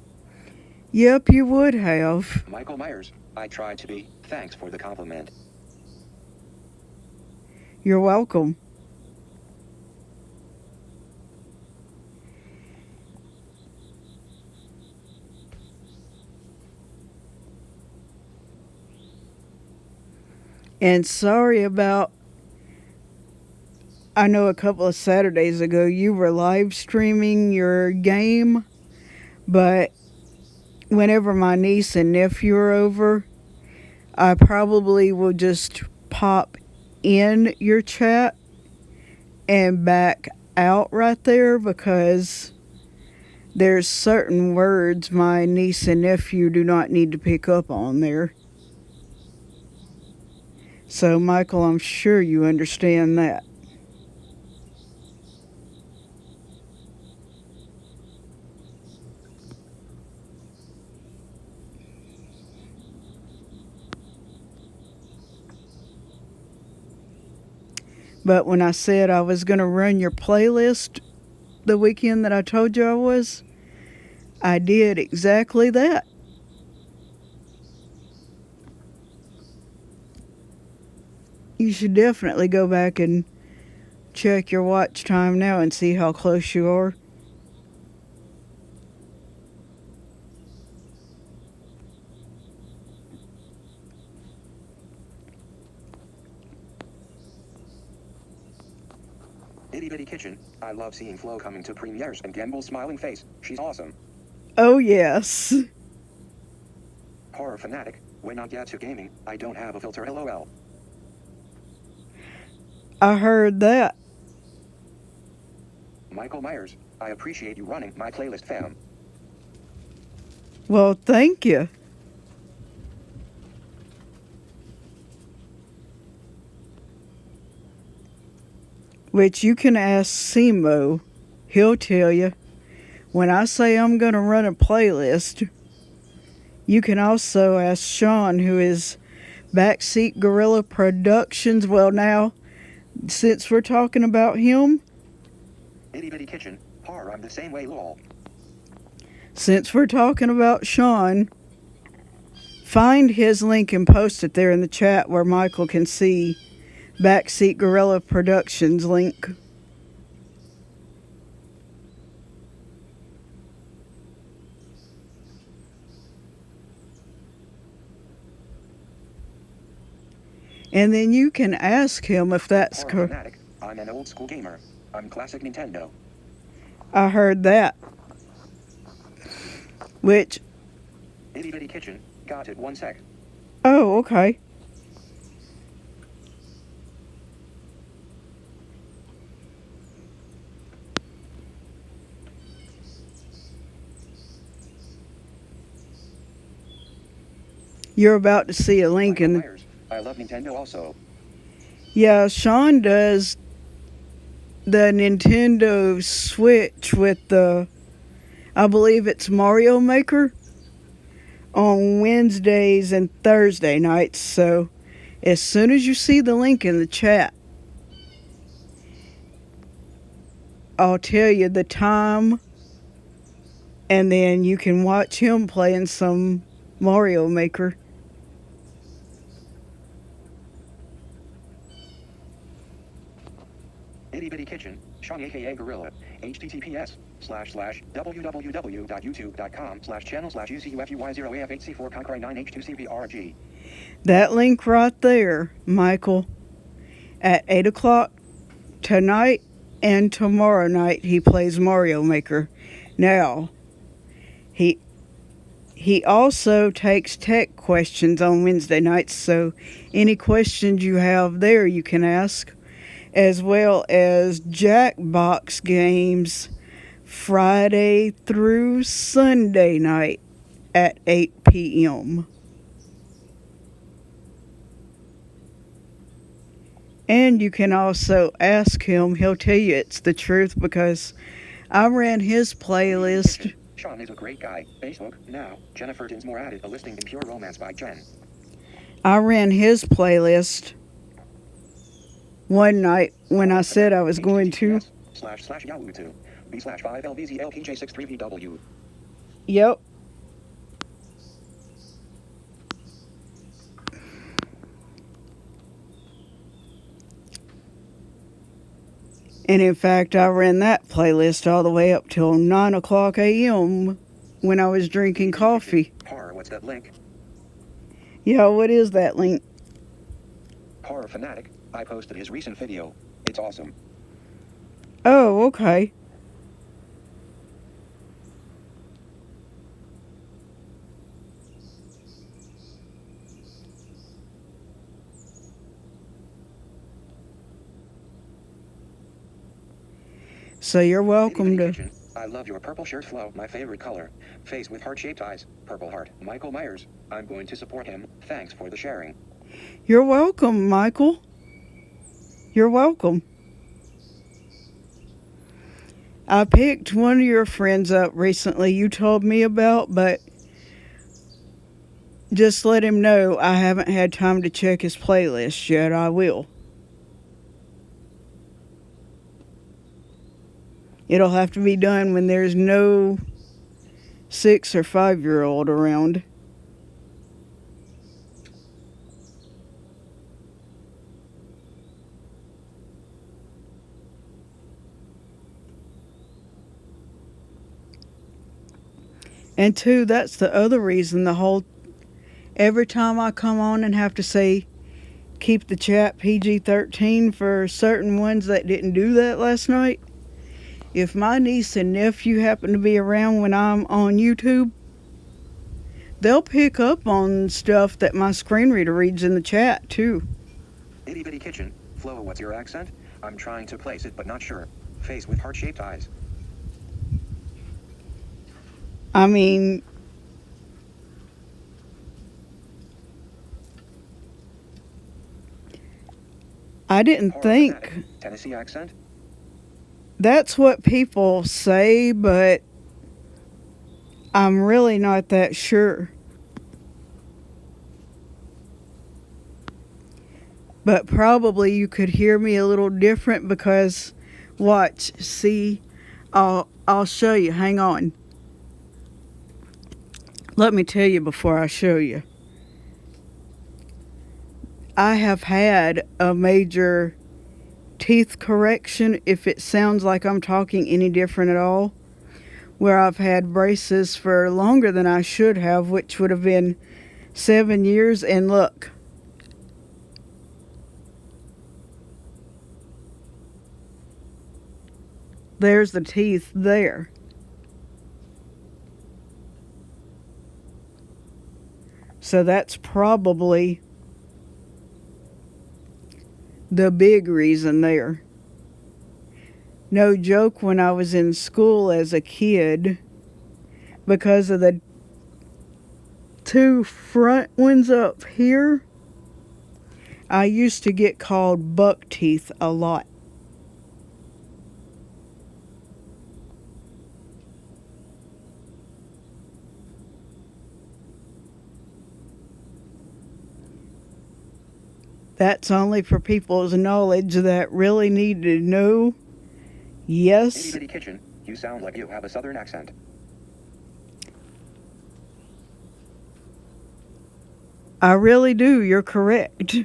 Yep, you would have. Michael Myers. I tried to be. Thanks for the compliment. You're welcome. And sorry about, I know a couple of Saturdays ago you were live streaming your game, but whenever my niece and nephew are over, I probably will just pop in your chat and back out right there because there's certain words my niece and nephew do not need to pick up on there. So, Michael, I'm sure you understand that. But when I said I was going to run your playlist the weekend that I told you I was, I did exactly that. You should definitely go back and check your watch time now and see how close you are. Itty bitty kitchen. I love seeing Flo coming to premieres and Gamble's smiling face. She's awesome. Oh, yes. Horror fanatic. When I get to gaming, I don't have a filter, lol. I heard that. Michael Myers. I appreciate you running my playlist, fam. Well, thank you. Which you can ask Simo. He'll tell you. When I say I'm going to run a playlist, you can also ask Sean, who is Backseat Gorilla Productions. Well, now, since we're talking about him, Itty bitty kitchen. Horror, I'm the same way, lol. since we're talking about Sean, find his link and post it there in the chat where Michael can see Backseat Gorilla Productions link. And then you can ask him if that's Horror correct. fanatic. I'm an old school gamer. I'm classic Nintendo. I heard that. Which, Itty bitty kitchen. Got it, 1 sec. oh, okay. You're about to see a link Michael in. Myers. I love Nintendo also. Yeah, Sean does the Nintendo Switch with the, I believe it's Mario Maker, on Wednesdays and Thursday nights. So as soon as you see the link in the chat, I'll tell you the time, and then you can watch him playing some Mario Maker. Itty Bitty Kitchen, Sean aka Gorilla, https://www.youtube.com/channel/UCUFUY0AF8C4 Concry 9H2CVRG. That link right there, Michael, at 8 o'clock tonight and tomorrow night he plays Mario Maker. Now, he also takes tech questions on Wednesday nights, so any questions you have there you can ask, as well as Jackbox games Friday through Sunday night at 8 p.m. And you can also ask him. He'll tell you it's the truth, because I ran his playlist. Sean is a great guy. Facebook, now. Jennifer Dinsmore added a listing in Pure Romance by Jen. I ran his playlist one night when I said I was going to. //Yahoo2 B/5LVZLPJ63VW. Yep. And in fact, I ran that playlist all the way up till 9 o'clock a.m. when I was drinking coffee. Horror, what's that link? Yeah, what is that link? Horror Fanatic. I posted his recent video. It's awesome. Oh, okay. So you're welcome to. Kitchen. I love your purple shirt flow, my favorite color. Face with heart-shaped eyes, purple heart. Michael Myers. I'm going to support him. Thanks for the sharing. You're welcome, Michael. You're welcome. I picked one of your friends up recently you told me about, but just let him know I haven't had time to check his playlist yet. I will. It'll have to be done when there's no 6 or 5-year-old around. And two, that's the other reason every time I come on and have to say keep the chat PG-13 for certain ones that didn't do that last night. If my niece and nephew happen to be around when I'm on YouTube, they'll pick up on stuff that my screen reader reads in the chat too. Itty Bitty Kitchen. Flo, what's your accent? I'm trying to place it but not sure. Face with heart-shaped eyes. I mean, I didn't Horror think. Fanatic. Tennessee accent? That's what people say, but I'm really not that sure. But probably you could hear me a little different because, watch, see, I'll show you. Hang on. Let me tell you before I show you. I have had a major teeth correction, if it sounds like I'm talking any different at all, where I've had braces for longer than I should have, which would have been 7 years, and look. There's the teeth there. So that's probably the big reason there. No joke, when I was in school as a kid, because of the two front ones up here, I used to get called buck teeth a lot. That's only for people's knowledge that really need to know. Itty Yes, Bitty Kitchen, you sound like you have a southern accent. I really do. You're correct.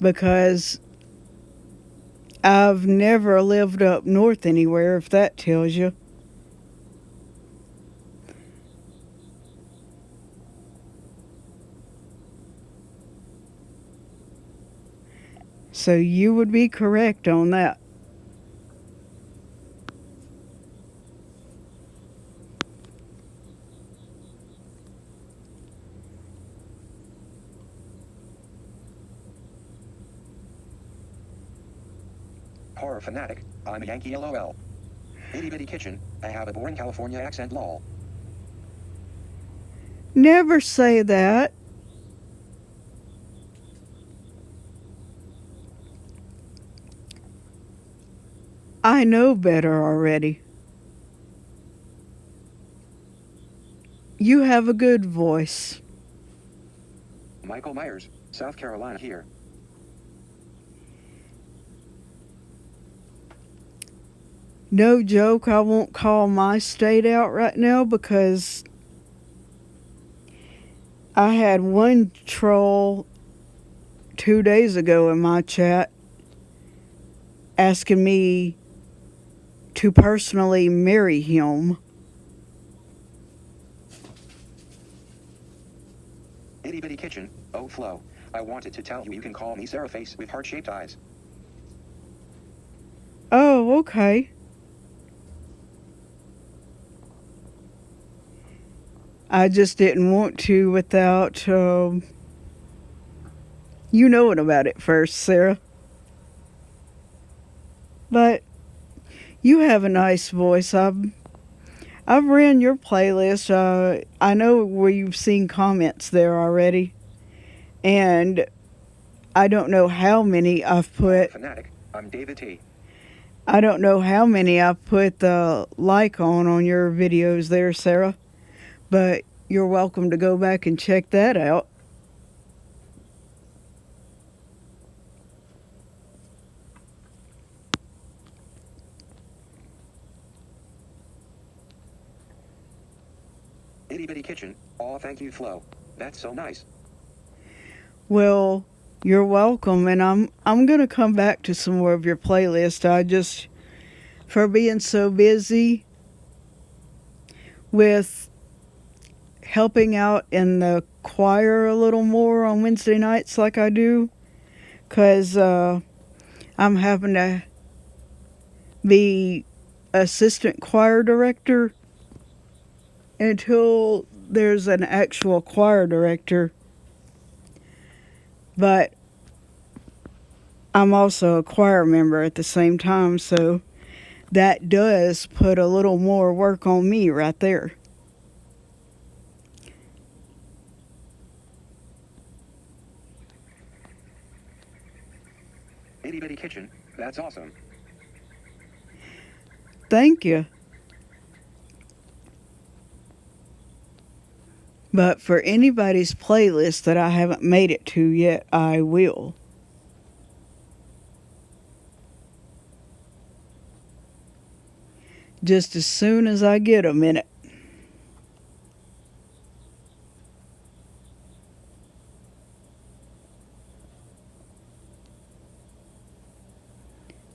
Because I've never lived up north anywhere, if that tells you. So you would be correct on that. Horror fanatic, I'm a Yankee LOL. Itty Bitty Kitchen, I have a boring California accent lol. Never say that. I know better already. You have a good voice. Michael Myers, South Carolina here. No joke, I won't call my state out right now because I had one troll 2 days ago in my chat asking me to personally marry him. Itty Bitty Kitchen, oh Flo, I wanted to tell you you can call me Sarah Face with heart-shaped eyes. Oh, okay. I just didn't want to without, you knowing about it first, Sarah. But you have a nice voice. I've ran your playlist. I know where you've seen comments there already. And I don't know how many I've put. Fanatic, I'm David T. I don't know how many I've put the like on your videos there, Sarah. But you're welcome to go back and check that out. Itty Bitty Kitchen, aw thank you Flo, that's so nice. Well, you're welcome, and I'm gonna come back to some more of your playlist. I just, for being so busy with helping out in the choir a little more on Wednesday nights like I do, because I'm having to be assistant choir director until there's an actual choir director. But I'm also a choir member at the same time, so that does put a little more work on me right there. Itty Bitty Kitchen, that's awesome. Thank you. But for anybody's playlist that I haven't made it to yet, I will. Just as soon as I get a minute.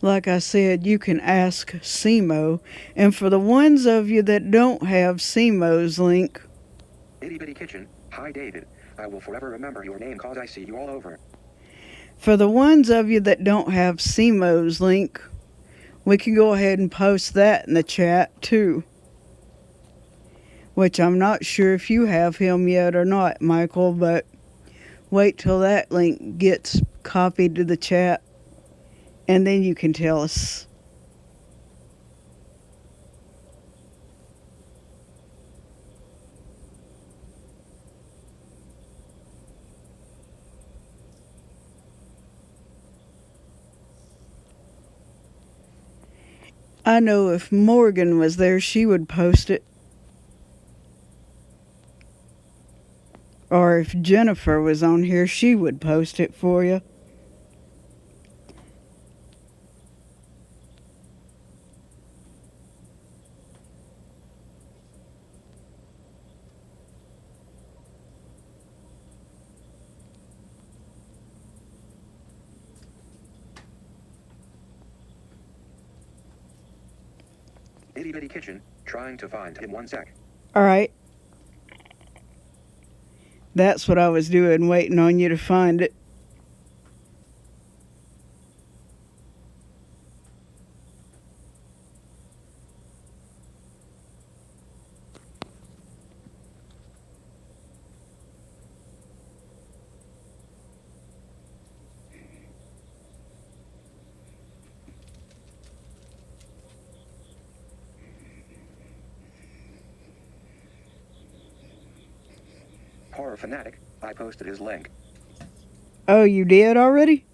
Like I said, you can ask Simo. And for the ones of you that don't have Simo's link, Itty Bitty Kitchen, hi David, I will forever remember your name cause I see you all over. for the ones of you that don't have Simo's link, we can go ahead and post that in the chat too. Which I'm not sure if you have him yet or not, Michael, but wait till that link gets copied to the chat and then you can tell us. I know if Morgan was there, she would post it. Or if Jennifer was on here, she would post it for you. Itty Bitty Kitchen, trying to find in 1 sec. Alright. That's what I was doing, waiting on you to find it. Horror Fanatic, I posted his link. Oh, you did already?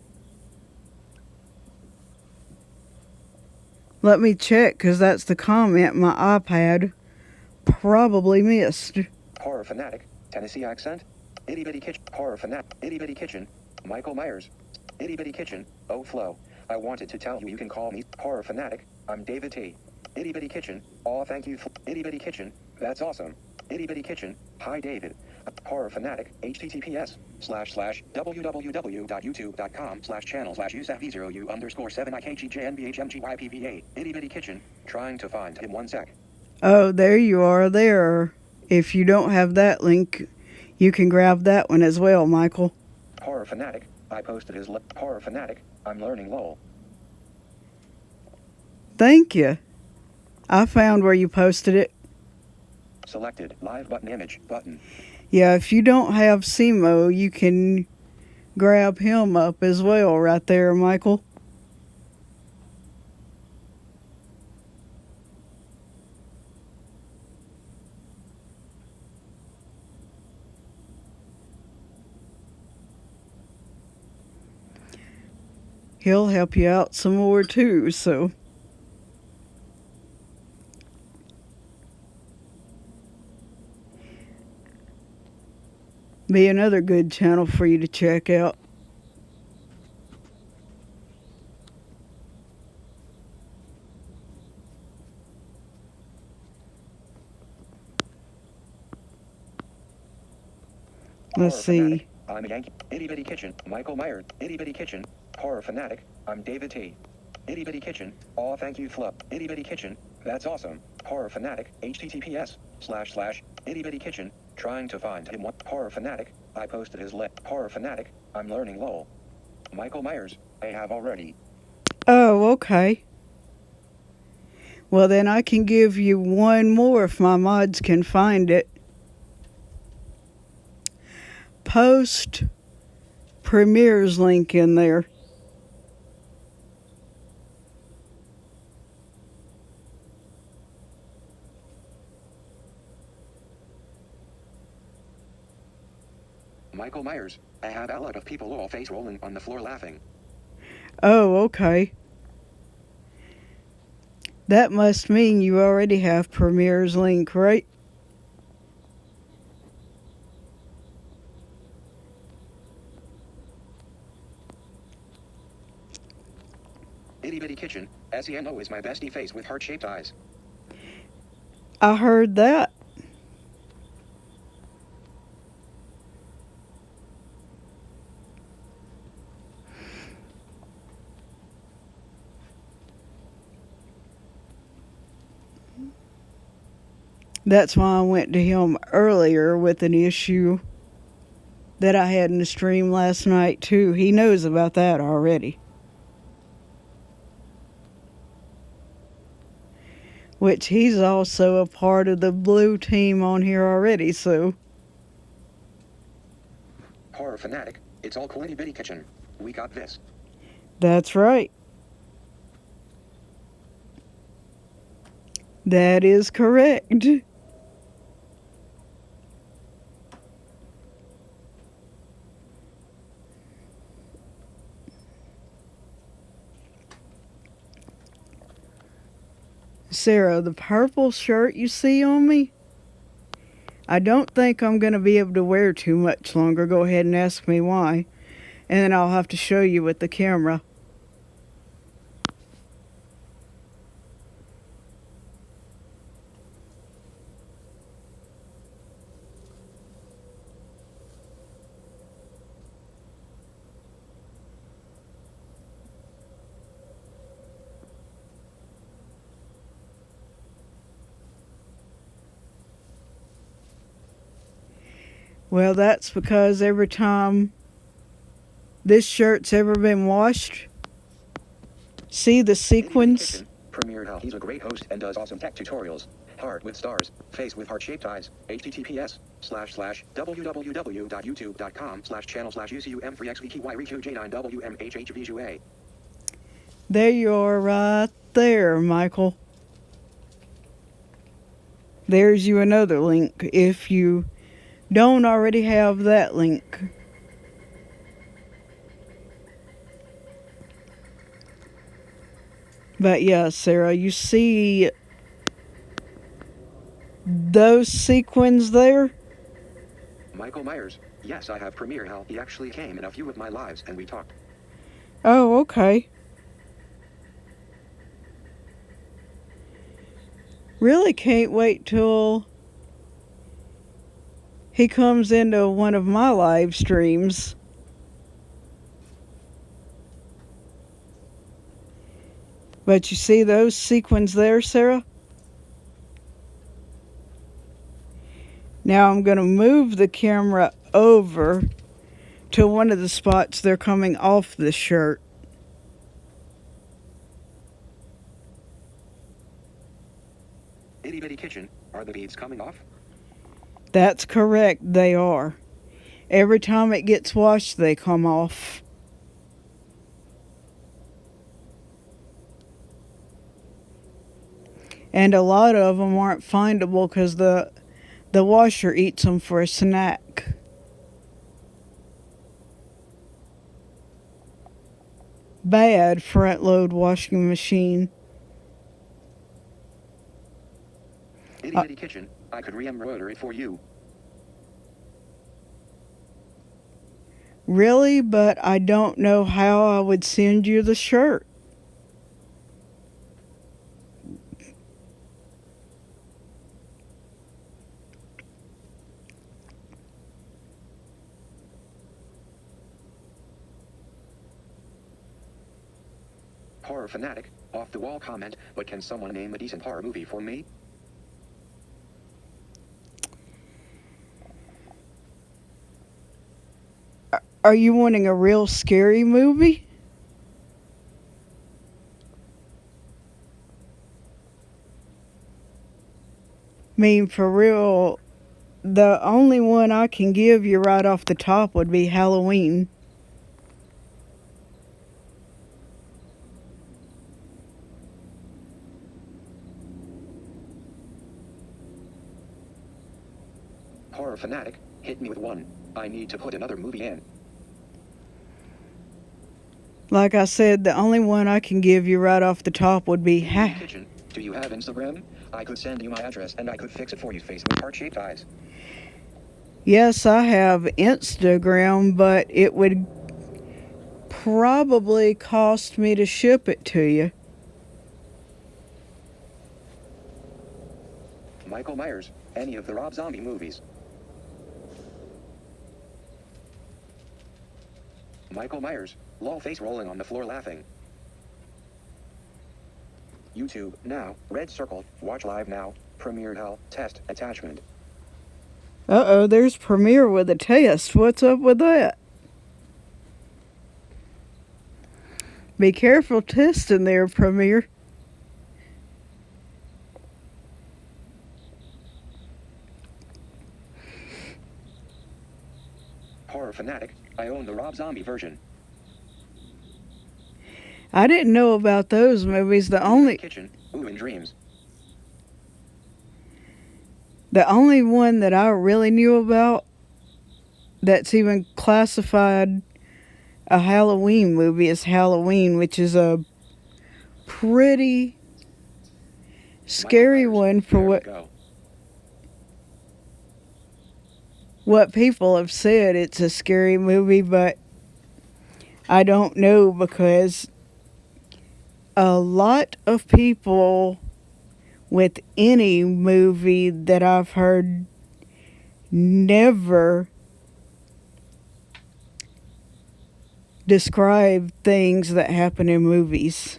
Let me check, because that's the comment my iPad probably missed. Horror Fanatic, Tennessee accent. Itty Bitty Kitchen, Horror Fanatic, Itty Bitty Kitchen, Michael Myers. Itty Bitty Kitchen, oh Flo. I wanted to tell you you can call me Horror Fanatic, I'm David T. Itty Bitty Kitchen, aw thank you Itty Bitty Kitchen, that's awesome. Itty Bitty Kitchen, hi David. Horror Fanatic, https://www.youtube.com/channel/usav0u_7ikgjnbhmgypva. Itty Bitty Kitchen, trying to find in 1 sec. Oh, there you are there. If you don't have that link, you can grab that one as well, Michael. Horror Fanatic, I posted his Horror Fanatic, I'm learning lol. Thank you. I found where you posted it. Selected, live button image, button. Yeah, if you don't have Simo, you can grab him up as well right there, Michael. He'll help you out some more too, so. Be another good channel for you to check out. Let's Horror see. Fanatic, I'm a Yankee. Itty Bitty Kitchen, Michael Myers. Itty Bitty Kitchen, Horror Fanatic, I'm David T. Itty Bitty Kitchen, aw thank you Flo. Itty Bitty Kitchen, that's awesome. Horror Fanatic, https://Itty Bitty Kitchen, trying to find him. Horror Fanatic, I posted his link. Horror Fanatic, I'm learning lol. Michael Myers, I have already. Oh, okay. Well, then I can give you one more if my mods can find it. Post Premiere's link in there. Michael Myers, I have a lot of people all face rolling on the floor laughing. Oh, okay. That must mean you already have Premiere's link, right? Itty Bitty Kitchen, SENO is my bestie face with heart-shaped eyes. I heard that. That's why I went to him earlier with an issue that I had in the stream last night, too. He knows about that already. Which he's also a part of the blue team on here already, so. Horror Fanatic, it's all cool Itty Bitty Kitchen. We got this. That's right. That is correct. Sarah, the purple shirt you see on me, I don't think I'm going to be able to wear too much longer. Go ahead and ask me why. And then I'll have to show you with the camera. Well, that's because every time this shirt's ever been washed, see the sequins? Premier Hal. He's a great host and does awesome tech tutorials. Heart with stars, face with heart-shaped eyes. https://www.youtube.com/channel/ucum3xvky9wmhhvua. There you are right there, Michael. There's you another link if you don't already have that link. But yeah, Sarah, you see those sequins there? Michael Myers. Yes, I have Premier Hal. He actually came in a few of my lives and we talked. Oh, okay. Really can't wait till he comes into one of my live streams. But you see those sequins there, Sarah? Now I'm going to move the camera over to one of the spots they're coming off the shirt. Itty bitty kitchen. Are the beads coming off? That's correct, they are. Every time it gets washed, they come off. And a lot of them aren't findable because the washer eats them for a snack. Bad front load washing machine. Itty bitty kitchen. I could re-embroider it for you. Really, but I don't know how I would send you the shirt. Horror fanatic. Off the wall comment, but can someone name a decent horror movie for me? Are you wanting a real scary movie? I mean, for real, the only one I can give you right off the top would be Halloween. Horror fanatic. Hit me with one. I need to put another movie in. Like I said, the only one I can give you right off the top would be Kitchen. Do you have Instagram? I could send you my address and I could fix it for you. Face with heart-shaped eyes. Yes, I have Instagram, but it would probably cost me to ship it to you. Michael Myers. Any of the Rob Zombie movies. Michael Myers. Lol face rolling on the floor laughing. YouTube now. Red circle. Watch live now. Premier Hal. Test attachment. Uh-oh, there's Premiere with a test. What's up with that? Be careful testing there, Premiere. Horror fanatic. I own the Rob Zombie version. I didn't know about those movies. The only Kitchen. Ooh, in dreams. one that I really knew about that's even classified a Halloween movie is Halloween, which is a pretty scary Myers, one for there we what go. people have said. It's a scary movie, but I don't know because a lot of people with any movie that I've heard never describe things that happen in movies.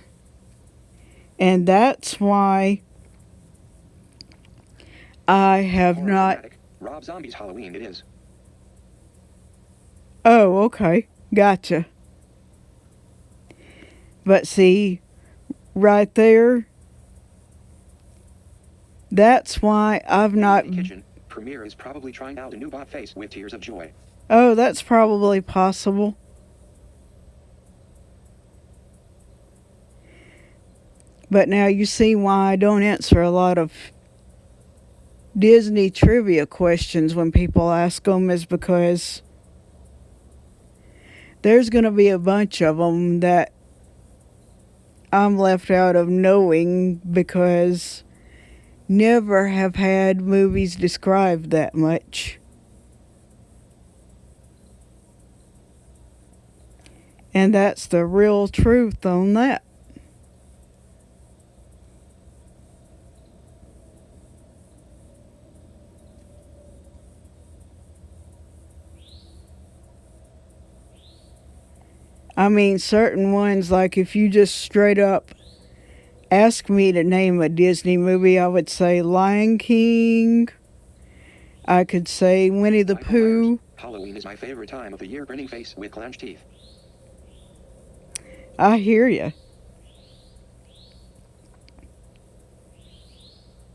And that's why I have Horror not. fanatic. Rob Zombie's Halloween it is. Oh, okay. Gotcha. But see, right there, that's why I've not. Kitty Kitchen. Premiere is probably trying out a new bot face with tears of joy. Oh, that's probably possible. But now you see why I don't answer a lot of Disney trivia questions when people ask them, is because there's going to be a bunch of them that I'm left out of knowing because never have had movies described that much. And that's the real truth on that. I mean, certain ones, like if you just straight up ask me to name a Disney movie, I would say Lion King. I could say Winnie the Michael Myers. Pooh. Halloween is my favorite time of the year. Grinning face with clenched teeth. I hear ya.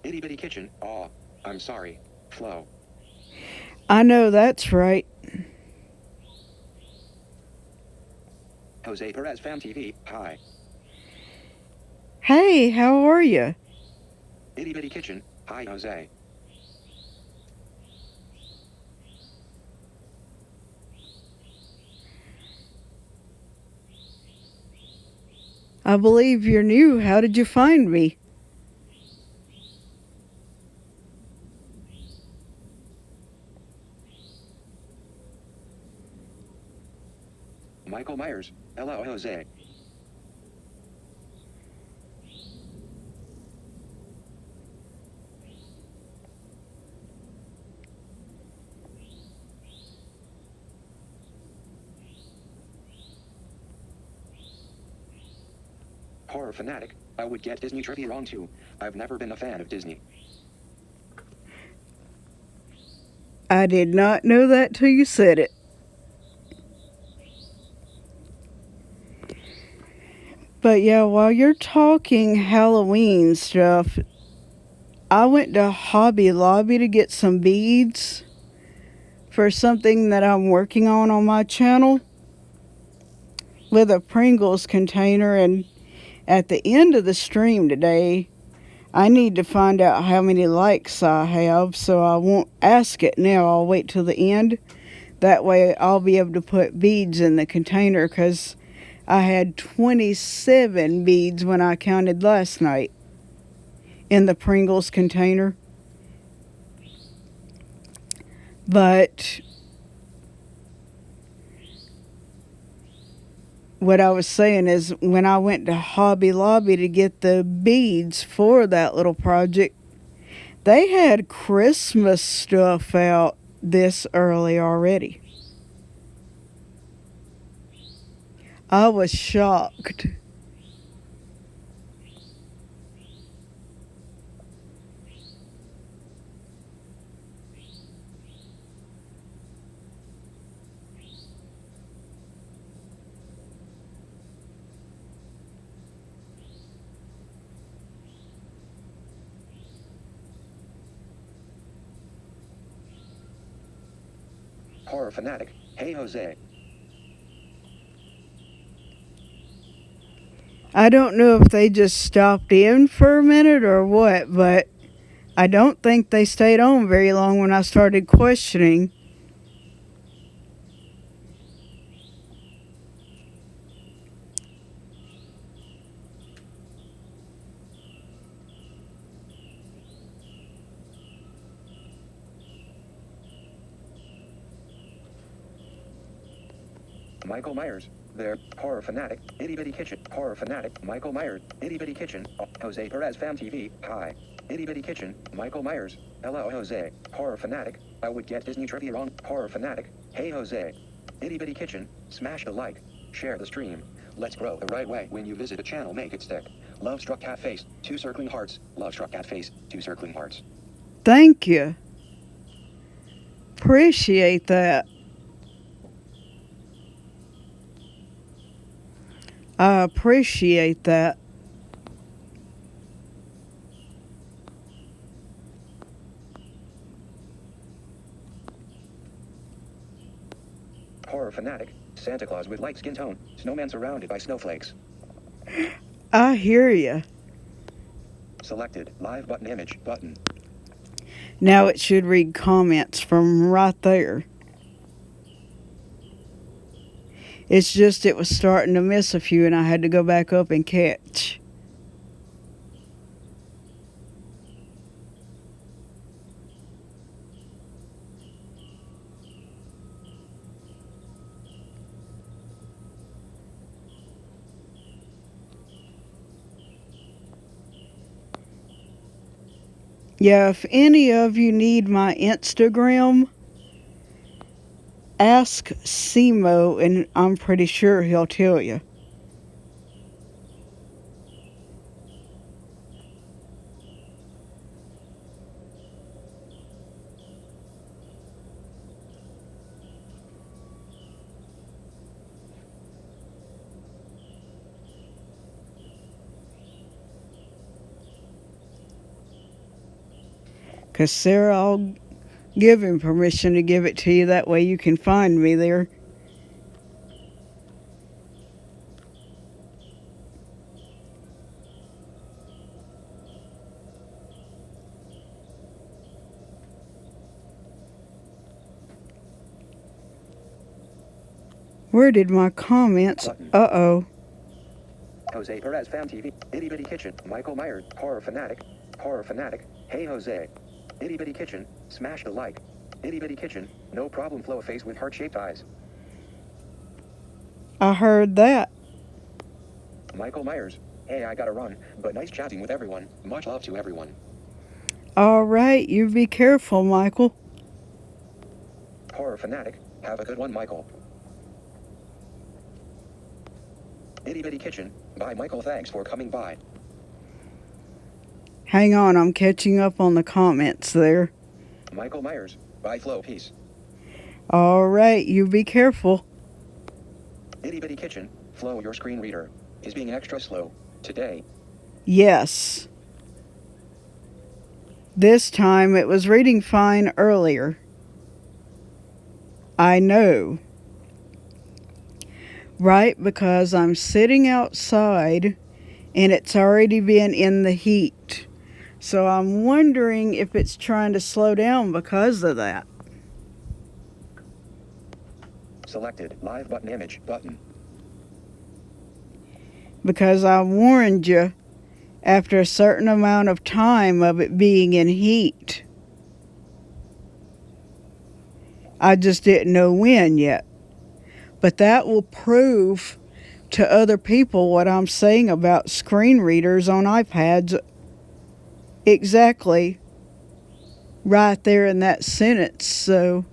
Itty Bitty Kitchen. Aw. I'm sorry. Flo. I know that's right. Jose Perez Fam TV. Hi. Hey, how are you? Itty Bitty Kitchen. Hi, Jose. I believe you're new. How did you find me? Michael Myers. Hello, Jose. Horror fanatic. I would get Disney trivia wrong too. I've never been a fan of Disney. I did not know that till you said it. But yeah, while you're talking Halloween stuff, I went to Hobby Lobby to get some beads for something that I'm working on my channel with a Pringles container. And at the end of the stream today, I need to find out how many likes I have, so I won't ask it now. I'll wait till the end. That way I'll be able to put beads in the container, because I had 27 beads when I counted last night in the Pringles container. But what I was saying is, when I went to Hobby Lobby to get the beads for that little project, they had Christmas stuff out this early already. I was shocked. Horror fanatic. Hey, Jose. I don't know if they just stopped in for a minute or what, but I don't think they stayed on very long when I started questioning. Michael Myers. There. Horror Fanatic. Itty Bitty Kitchen. Horror Fanatic. Michael Myers. Itty Bitty Kitchen. Jose Perez Fam TV. Hi. Itty Bitty Kitchen. Michael Myers. Hello Jose. Horror Fanatic. I would get Disney trivia wrong. Horror Fanatic. Hey Jose. Itty Bitty Kitchen. Smash the like. Share the stream. Let's grow the right way. When you visit a channel, make it stick. Love struck cat face. 2 circling hearts. Love struck cat face. 2 circling hearts. Thank you. Appreciate that. I appreciate that. Horror Fanatic. Santa Claus with light skin tone. Snowman surrounded by snowflakes. I hear you. Selected. Live button image button. Now it should read comments from right there. It's just it was starting to miss a few and I had to go back up and catch. Yeah, if any of you need my Instagram, ask Simo and I'm pretty sure he'll tell you. Because Sarah, I'll give him permission to give it to you. That way you can find me there. Where did my comments? Uh-oh. Jose Perez Fam TV. Itty Bitty Kitchen. Michael Myers. Horror Fanatic. Horror Fanatic. Hey Jose. Itty Bitty Kitchen. Smash the like. Itty Bitty Kitchen. No problem. Flow a face with heart-shaped eyes. I heard that. Michael Myers. Hey, I gotta run, but nice chatting with everyone. Much love to everyone. All right, you be careful, Michael. Horror Fanatic. Have a good one, Michael. Itty Bitty Kitchen. Bye, Michael. Thanks for coming by. Hang on, I'm catching up on the comments there. Michael Myers. Bye, Flo. Peace. All right, you be careful. Itty Bitty Kitchen. Flo, your screen reader is being extra slow today. Yes. This time it was reading fine earlier. I know. Right, because I'm sitting outside and it's already been in the heat. So I'm wondering if it's trying to slow down because of that. Selected. Live button image button. Because I warned you after a certain amount of time of it being in heat. I just didn't know when yet. But that will prove to other people what I'm saying about screen readers on iPads exactly right there in that sentence. So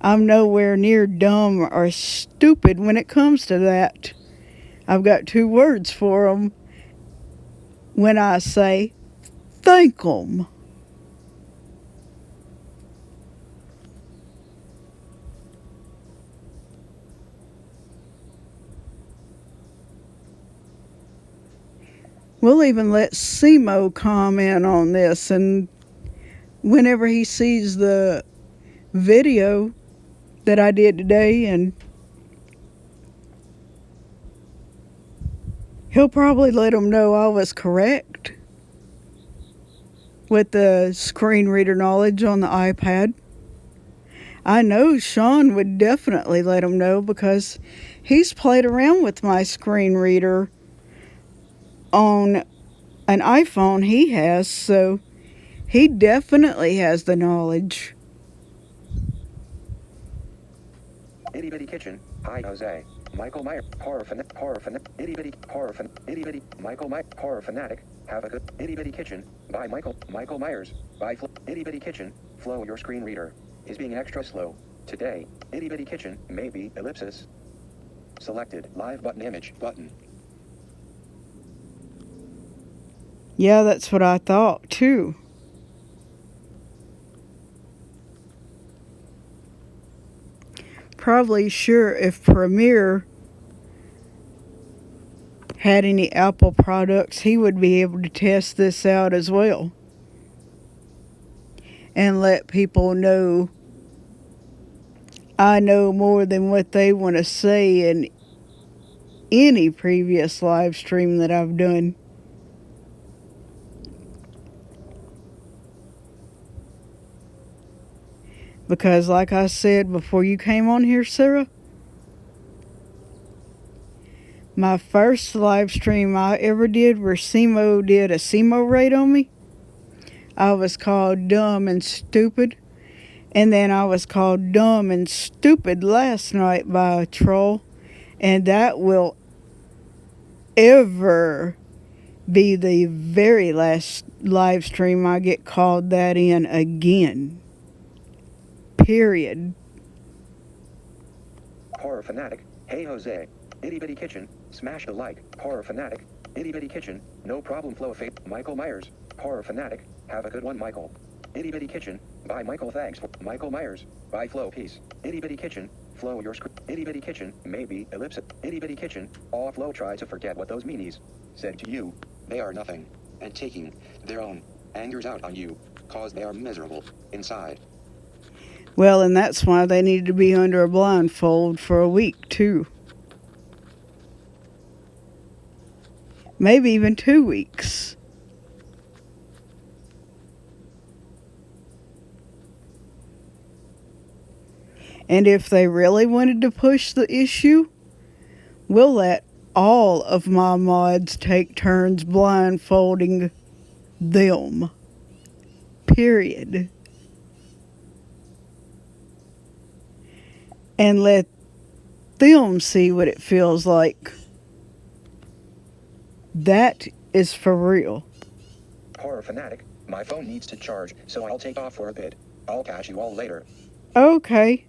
I'm nowhere near dumb or stupid when it comes to that. I've got 2 words for them when I say thank 'em. We'll even let Simo comment on this, and whenever he sees the video that I did today, and he'll probably let him know I was correct with the screen reader knowledge on the iPad. I know Sean would definitely let him know because he's played around with my screen reader on an iPhone he has, so he definitely has the knowledge. Itty Bitty Kitchen. Hi Jose. Michael Myers. Horror fanatic. Itty bitty. Horror fan. Itty bitty. Michael Myers. Horror fanatic. Have a good. Itty bitty kitchen. By Michael Myers. By Itty bitty kitchen. Flow your screen reader. Is being extra slow. Today. Itty bitty kitchen. Maybe ellipsis. Selected. Live button image button. Yeah, that's what I thought too. Probably sure if Premiere had any Apple products, he would be able to test this out as well and let people know I know more than what they want to say in any previous live stream that I've done. Because like I said before you came on here, Sarah, my first live stream I ever did where SEMO did a SEMO raid on me, I was called dumb and stupid. And then I was called dumb and stupid last night by a troll. And that will ever be the very last live stream I get called that in again. Period. Horror fanatic. Hey Jose. Itty bitty kitchen. Smash the like. Horror fanatic. Itty bitty kitchen. No problem flow fate. Michael Myers. Horror fanatic. Have a good one Michael. Itty bitty kitchen. By Michael thanks. Michael Myers. By Flow Peace. Itty bitty kitchen. Flow your script. Itty bitty kitchen. Maybe ellipsis. Itty bitty kitchen. All flow try to forget what those meanies said to you. They are nothing. And taking their own angers out on you. Cause they are miserable inside. Well, and that's why they need to be under a blindfold for a week, too. Maybe even 2 weeks. And if they really wanted to push the issue, we'll let all of my mods take turns blindfolding them. Period. And let them see what it feels like. That is for real. Horror fanatic. My phone needs to charge, so I'll take off for a bit. I'll catch you all later. Okay.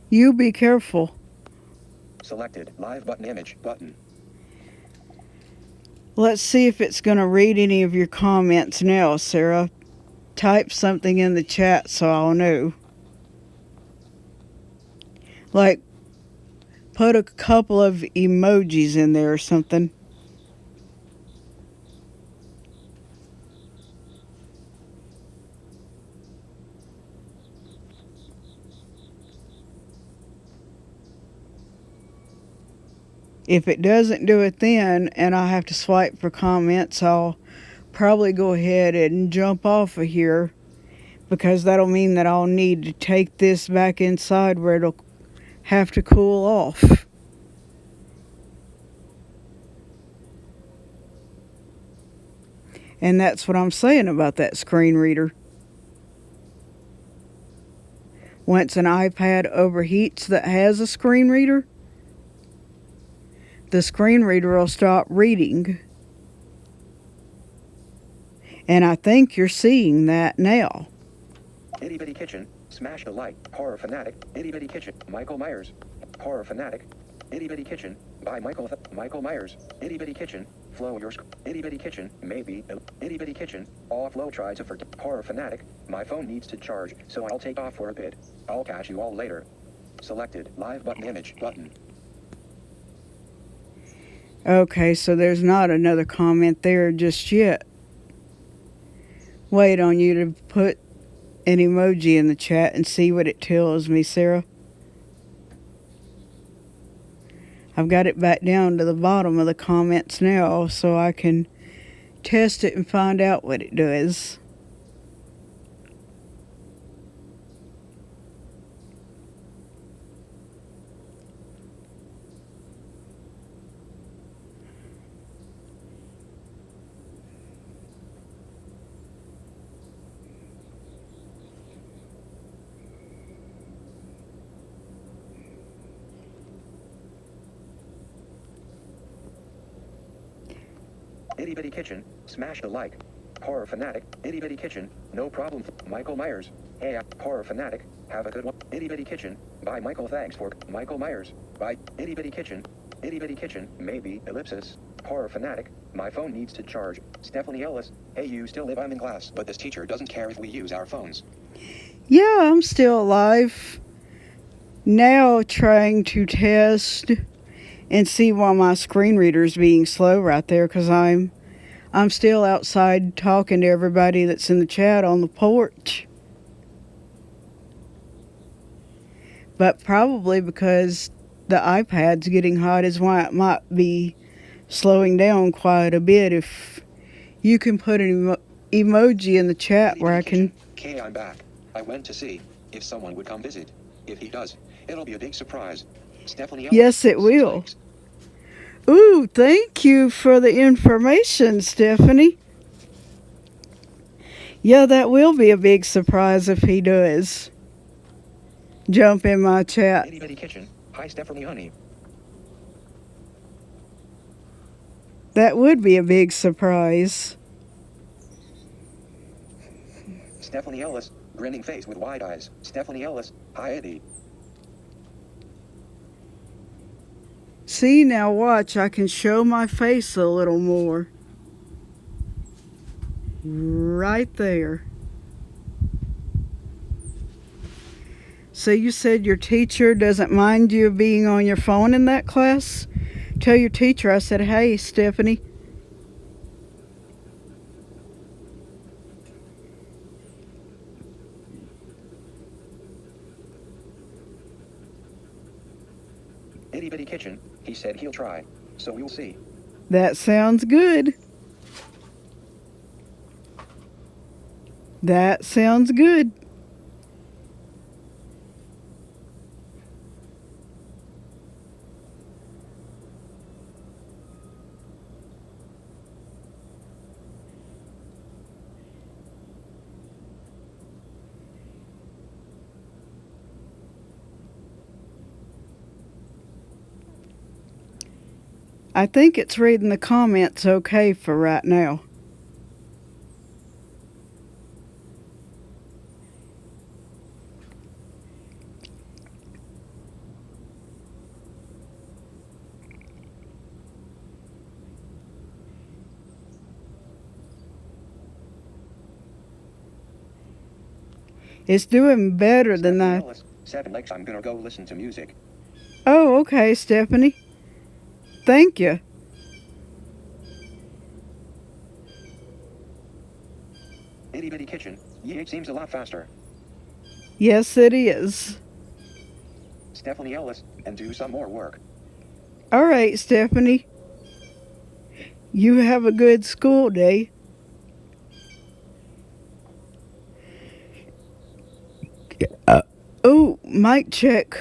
You be careful. Selected. Live button image button. Let's see if it's going to read any of your comments now, Sarah. Type something in the chat so I'll know. Like, put a couple of emojis in there or something. If it doesn't do it then, and I have to swipe for comments, I'll probably go ahead and jump off of here, because that'll mean that I'll need to take this back inside where it'll have to cool off. And that's what I'm saying about that screen reader. Once an iPad overheats that has a screen reader, the screen reader will stop reading. And I think you're seeing that now. Itty bitty kitchen. Smash the like. Horror fanatic. Itty bitty kitchen. Michael Myers. Horror fanatic. Itty bitty kitchen. By Michael Myers. Itty bitty kitchen. Flow your itty bitty kitchen. Maybe itty bitty kitchen. All flow try to forget. Horror fanatic. My phone needs to charge, so I'll take off for a bit. I'll catch you all later. Selected. Live button image button. Okay, so there's not another comment there just yet. Wait on you to put an emoji in the chat and see what it tells me, Sarah. I've got it back down to the bottom of the comments now so I can test it and find out what it does. Itty Bitty Kitchen, smash the like. Horror Fanatic, Itty Bitty Kitchen, no problem. Michael Myers, hey, Horror Fanatic, have a good one. Itty Bitty Kitchen, bye Michael, thanks for Michael Myers, bye. Itty Bitty Kitchen, maybe, ellipsis. Horror Fanatic, my phone needs to charge. Stephanie Ellis, hey, you still live? I'm in class, but this teacher doesn't care if we use our phones. Yeah, I'm still alive. Now trying to test and see why my screen reader's being slow right there, because I'm still outside talking to everybody that's in the chat on the porch. But probably because the iPad's getting hot is why it might be slowing down quite a bit. If you can put an emoji in the chat where I can... Okay, I'm back. I went to see if someone would come visit. If he does, it'll be a big surprise. Stephanie Ellis, Yes, it will. thanks. Ooh, thank you for the information, Stephanie. Yeah, that will be a big surprise if he does jump in my chat. Itty Bitty Kitchen, hi Stephanie honey. That would be a big surprise. Stephanie Ellis, grinning face with wide eyes. Stephanie Ellis, hi Eddie. See, now watch, I can show my face a little more. Right there. So you said your teacher doesn't mind you being on your phone in that class? Tell your teacher I said, hey, Stephanie. Itty Bitty Kitchen, he said he'll try. So we'll see. That sounds good. That sounds good. I think it's reading the comments okay for right now. It's doing better than Stephanie that. Ellis, 7 likes. I'm gonna go listen to music. Oh, okay, Stephanie. Thank you. Itty Bitty Kitchen, yeah, it seems a lot faster. Yes, it is. Stephanie Ellis, and do some more work. All right, Stephanie. You have a good school day. Oh, mic check.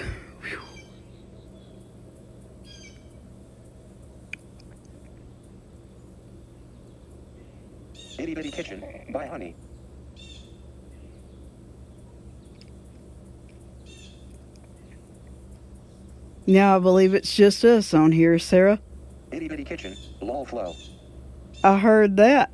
Itty Bitty Kitchen, bye honey. Now I believe it's just us on here, Sarah. Itty Bitty Kitchen, lol flow. I heard that.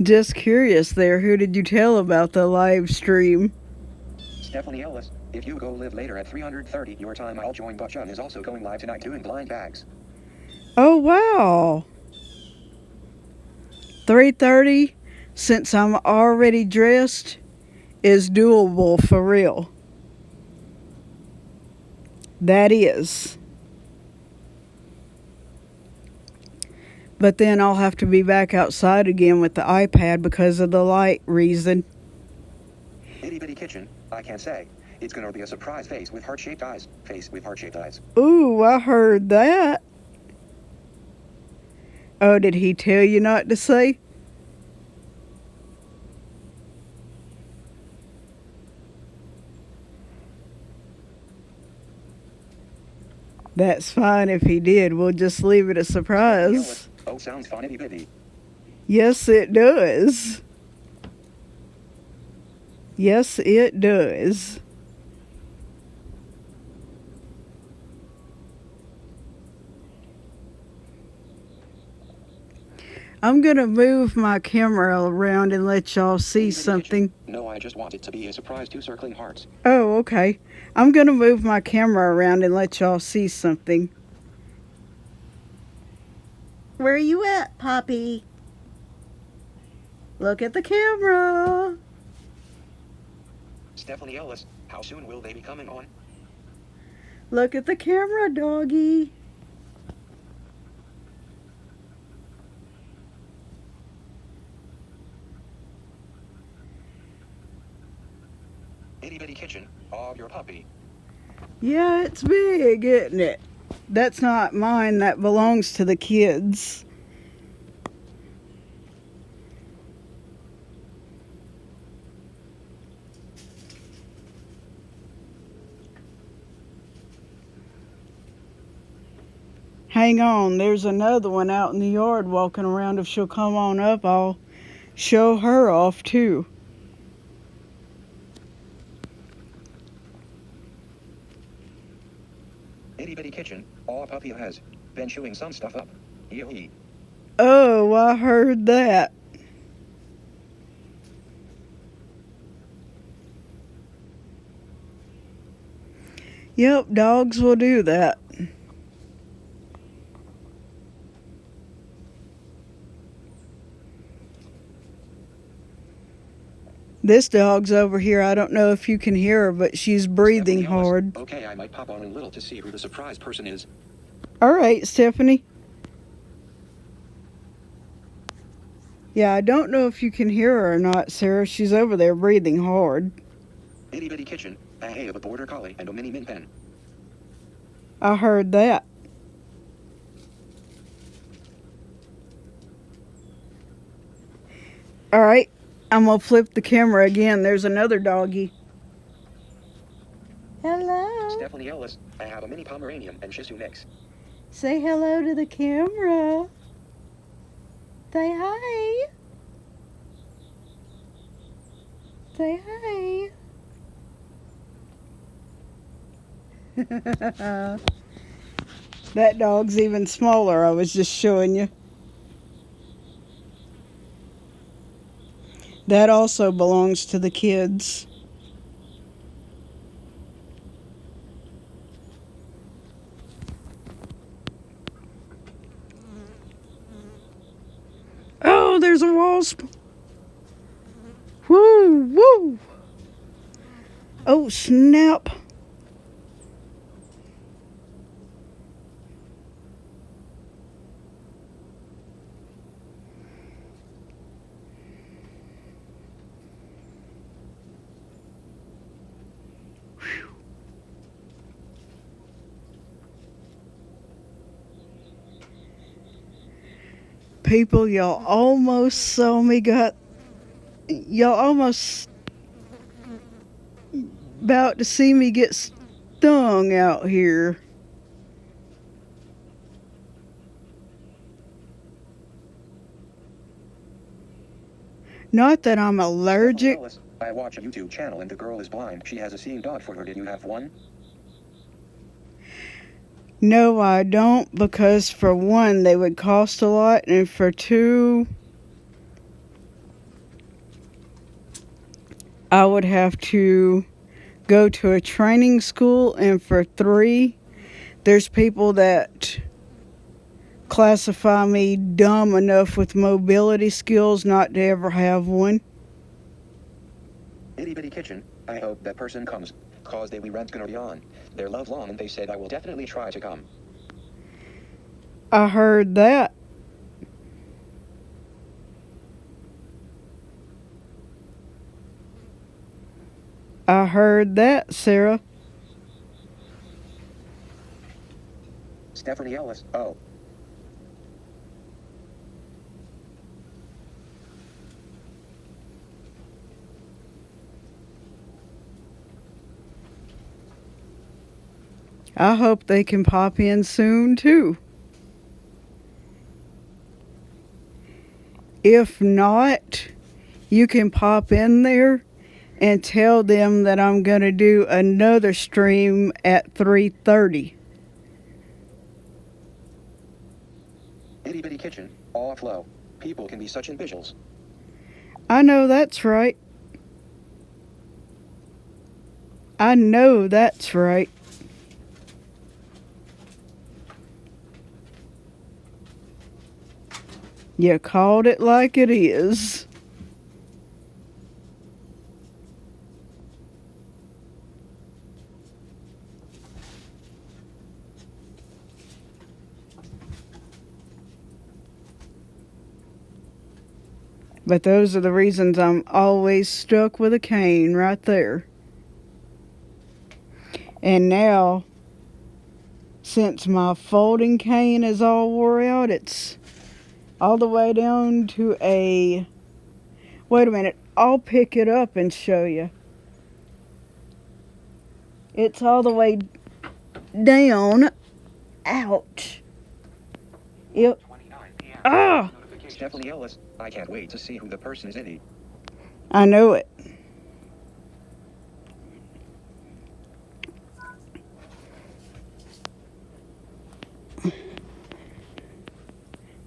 Just curious there, who did you tell about the live stream? Stephanie Ellis, if you go live later at 330 your time, I'll join. But John is also going live tonight doing blind bags. Oh, wow. 3:30, since I'm already dressed, is doable for real. That is. But then I'll have to be back outside again with the iPad because of the light reason. Itty Bitty Kitchen, I can't say. It's gonna be a surprise face with heart-shaped eyes. Face with heart-shaped eyes. Ooh, I heard that. Oh, did he tell you not to say? That's fine if he did. We'll just leave it a surprise. Oh, sounds fun, Itty Bitty. Yes, it does. Yes, it does. I'm gonna move my camera around and let y'all see Itty bitty something. kitchen. No, I just want it to be a surprise. 2 circling hearts. Oh, okay. I'm gonna move my camera around and let y'all see something. Where you at, Poppy? Look at the camera. Stephanie Ellis. How soon will they be coming on? Look at the camera, doggy. Itty bitty kitchen. Oh, your puppy. Yeah, it's big, isn't it? That's not mine. That belongs to the kids. Hang on, there's another one out in the yard walking around. If she'll come on up, I'll show her off too. Itty bitty kitchen. Oh, puppy has been chewing some stuff up. Yee. Oh, I heard that. Yep, dogs will do that. This dog's over here. I don't know if you can hear her, but she's breathing Stephanie Ellis. hard. Okay, I might pop on a little to see who the surprise person is. All right, Stephanie. Yeah, I don't know if you can hear her or not, Sarah. She's over there breathing hard. Itty bitty kitchen. A hay of a border collie and a mini min pen. I heard that. All right, I'm going to flip the camera again. There's another doggy. Hello. Stephanie Ellis. I have a mini Pomeranian and Shih Tzu mix. Say hello to the camera. Say hi. Say hi. That dog's even smaller. I was just showing you. That also belongs to the kids. Oh, there's a wasp. Woo, woo. Oh, snap. People, y'all almost saw me y'all almost about to see me get stung out here. Not that I'm allergic. Ellis. I watch a YouTube channel and the girl is blind. She has a seeing dog for her. Did you have one? No, I don't, because for one, they would cost a lot, and for two, I would have to go to a training school, and for three, there's people that classify me dumb enough with mobility skills not to ever have one. Itty bitty kitchen. I hope that person comes. Cause we rent gonna be on. Their love long and they said I will definitely try to come. I heard that. I heard that, Sarah. Stephanie Ellis. Oh. I hope they can pop in soon, too. If not, you can pop in there and tell them that I'm going to do another stream at 3:30. Itty bitty kitchen. All flow. people can be such ambitious. I know that's right. I know that's right. You called it like it is. But those are the reasons I'm always stuck with a cane right there. And now, since my folding cane is all wore out, it's all the way down to a... Wait a minute, I'll pick it up and show you. It's all the way down. Ouch. Yep. Ah! Stephanie Ellis, I can't wait to see who the person is in it. I know it.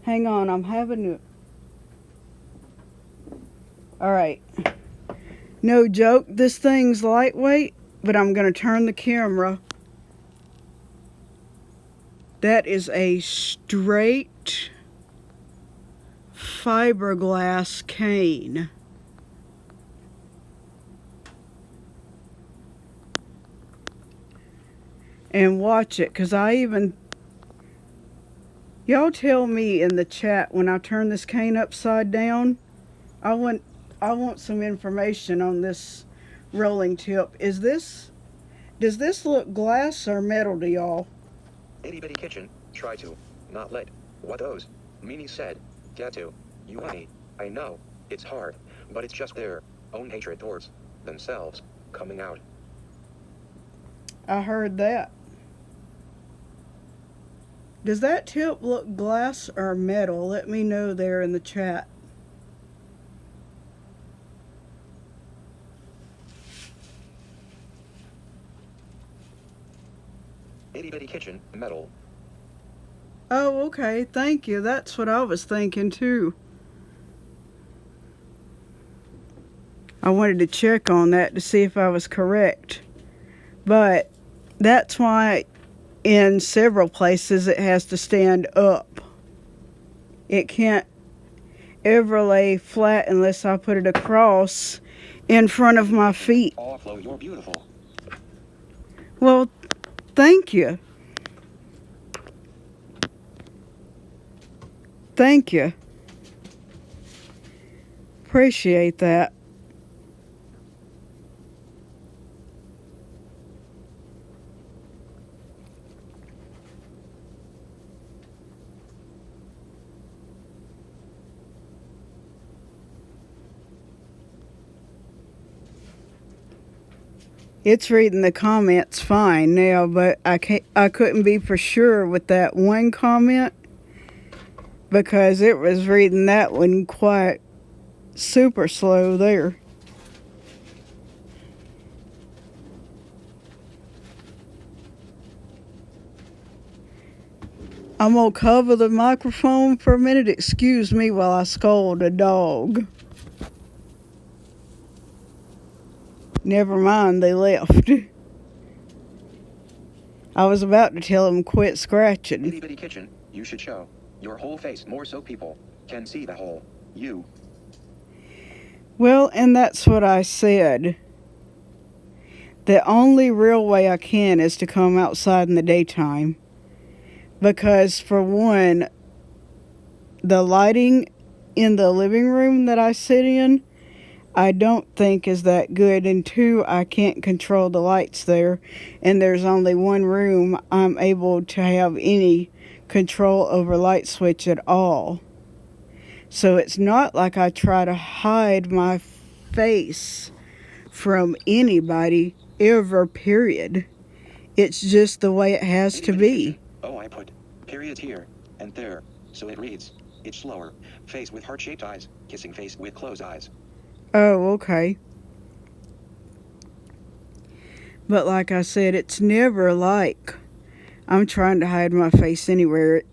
Hang on, I'm having to... Alright. No joke, this thing's lightweight, but I'm going to turn the camera. That is a straight fiberglass cane. And watch it, because I even... Y'all tell me in the chat when I turn this cane upside down. I want some information on this rolling tip. Does this look glass or metal to y'all? Itty bitty kitchen, try to. Not let. What those? Mimi said. Get to. You honey. I know. It's hard. But it's just their own hatred towards themselves coming out. I heard that. Does that tip look glass or metal? Let me know there in the chat. Itty bitty kitchen, metal. Oh, okay. Thank you. That's what I was thinking too. I wanted to check on that to see if I was correct. But that's why in several places it has to stand up. It can't ever lay flat unless I put it across in front of my feet. Oh, Flo, you're beautiful. Well, thank you. Thank you. Appreciate that. It's reading the comments fine now, but I couldn't be for sure with that one comment because it was reading that one quite super slow there. I'm gonna cover the microphone for a minute. Excuse me while I scold a dog. Never mind, they left. I was about to tell them quit scratching. Itty bitty kitchen, you should show your whole face more so people can see the whole you. Well, and that's what I said. The only real way I can is to come outside in the daytime. Because for one, the lighting in the living room that I sit in, I don't think is that good. And two, I can't control the lights there. And there's only one room I'm able to have any control over light switch at all. So it's not like I try to hide my face from anybody ever, period. It's just the way it has to be. Oh, I put periods here and there, so it reads. It's slower. Face with heart-shaped eyes. Kissing face with closed eyes. Oh, okay. But like I said, it's never like I'm trying to hide my face anywhere.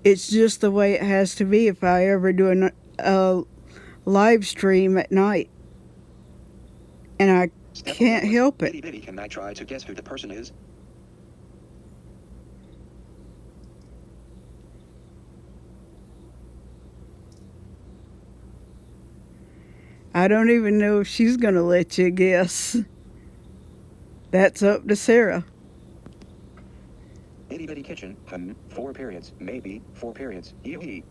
It's just the way it has to be if I ever do a live stream at night. And I can't help it. Itty bitty, can I try to guess who the person is? I don't even know if she's going to let you guess. That's up to Sarah. Itty bitty kitchen, 4 periods, maybe, 4 periods, ee.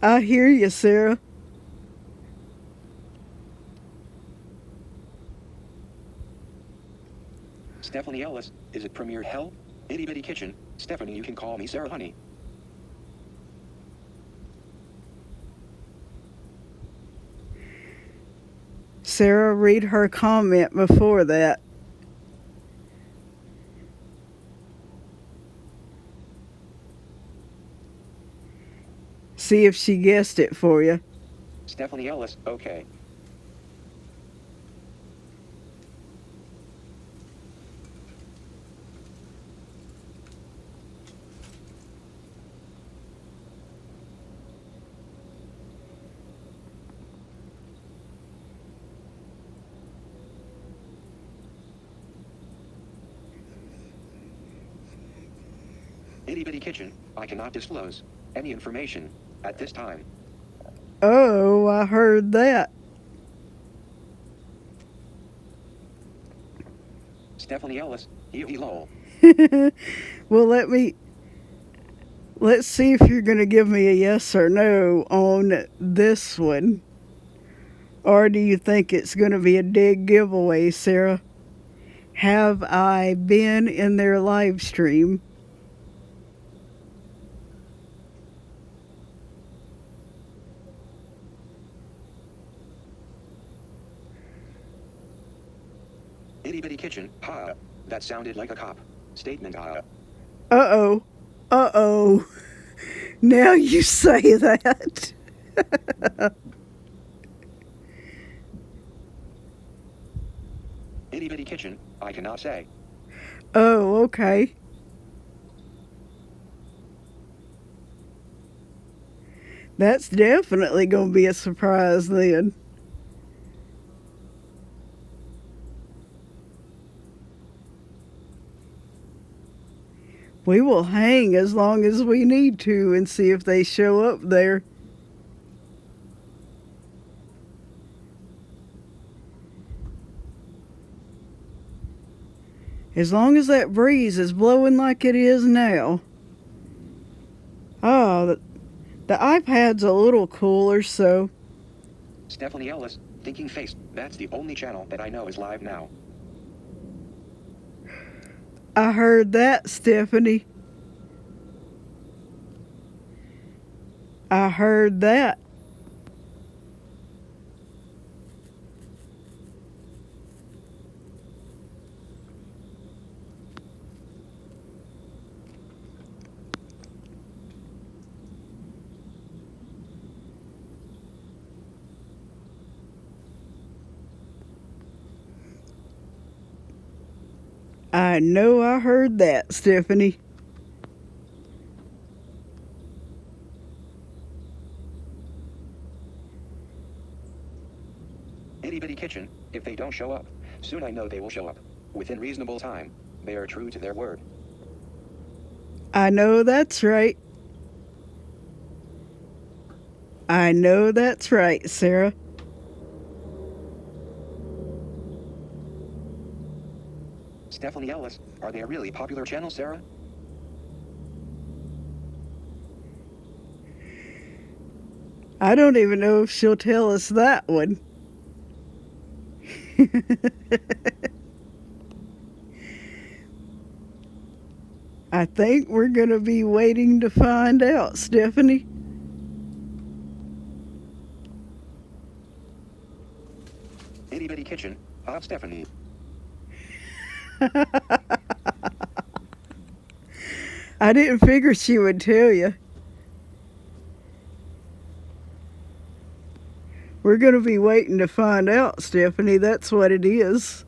I hear you, Sarah. Stephanie Ellis, is it Premier Hell? Itty bitty kitchen, Stephanie, you can call me Sarah Honey. Sarah, read her comment before that. See if she guessed it for you. Stephanie Ellis, okay. Itty bitty kitchen, I cannot disclose any information at this time. Oh, I heard that. Stephanie Ellis, lol. Well, let's see if you're going to give me a yes or no on this one. Or do you think it's going to be a dead giveaway, Sarah? Have I been in their live stream? Itty bitty kitchen, ha. That sounded like a cop statement, ha. Uh-oh. Uh-oh. Now you say that. Itty bitty kitchen, I cannot say. Oh, okay. That's definitely going to be a surprise then. We will hang as long as we need to and see if they show up there. As long as that breeze is blowing like it is now. Oh, the iPad's a little cooler, so. Stephanie Ellis, thinking face, that's the only channel that I know is live now. I heard that, Stephanie. I heard that. I know I heard that, Stephanie. Itty bitty kitchen, if they don't show up, soon I know they will show up. Within reasonable time. They are true to their word. I know that's right. I know that's right, Sarah. Stephanie Ellis, are they a really popular channel, Sarah? I don't even know if she'll tell us that one. I think we're going to be waiting to find out, Stephanie. Itty bitty kitchen, Stephanie. I didn't figure she would tell you. We're going to be waiting to find out, Stephanie. That's what it is.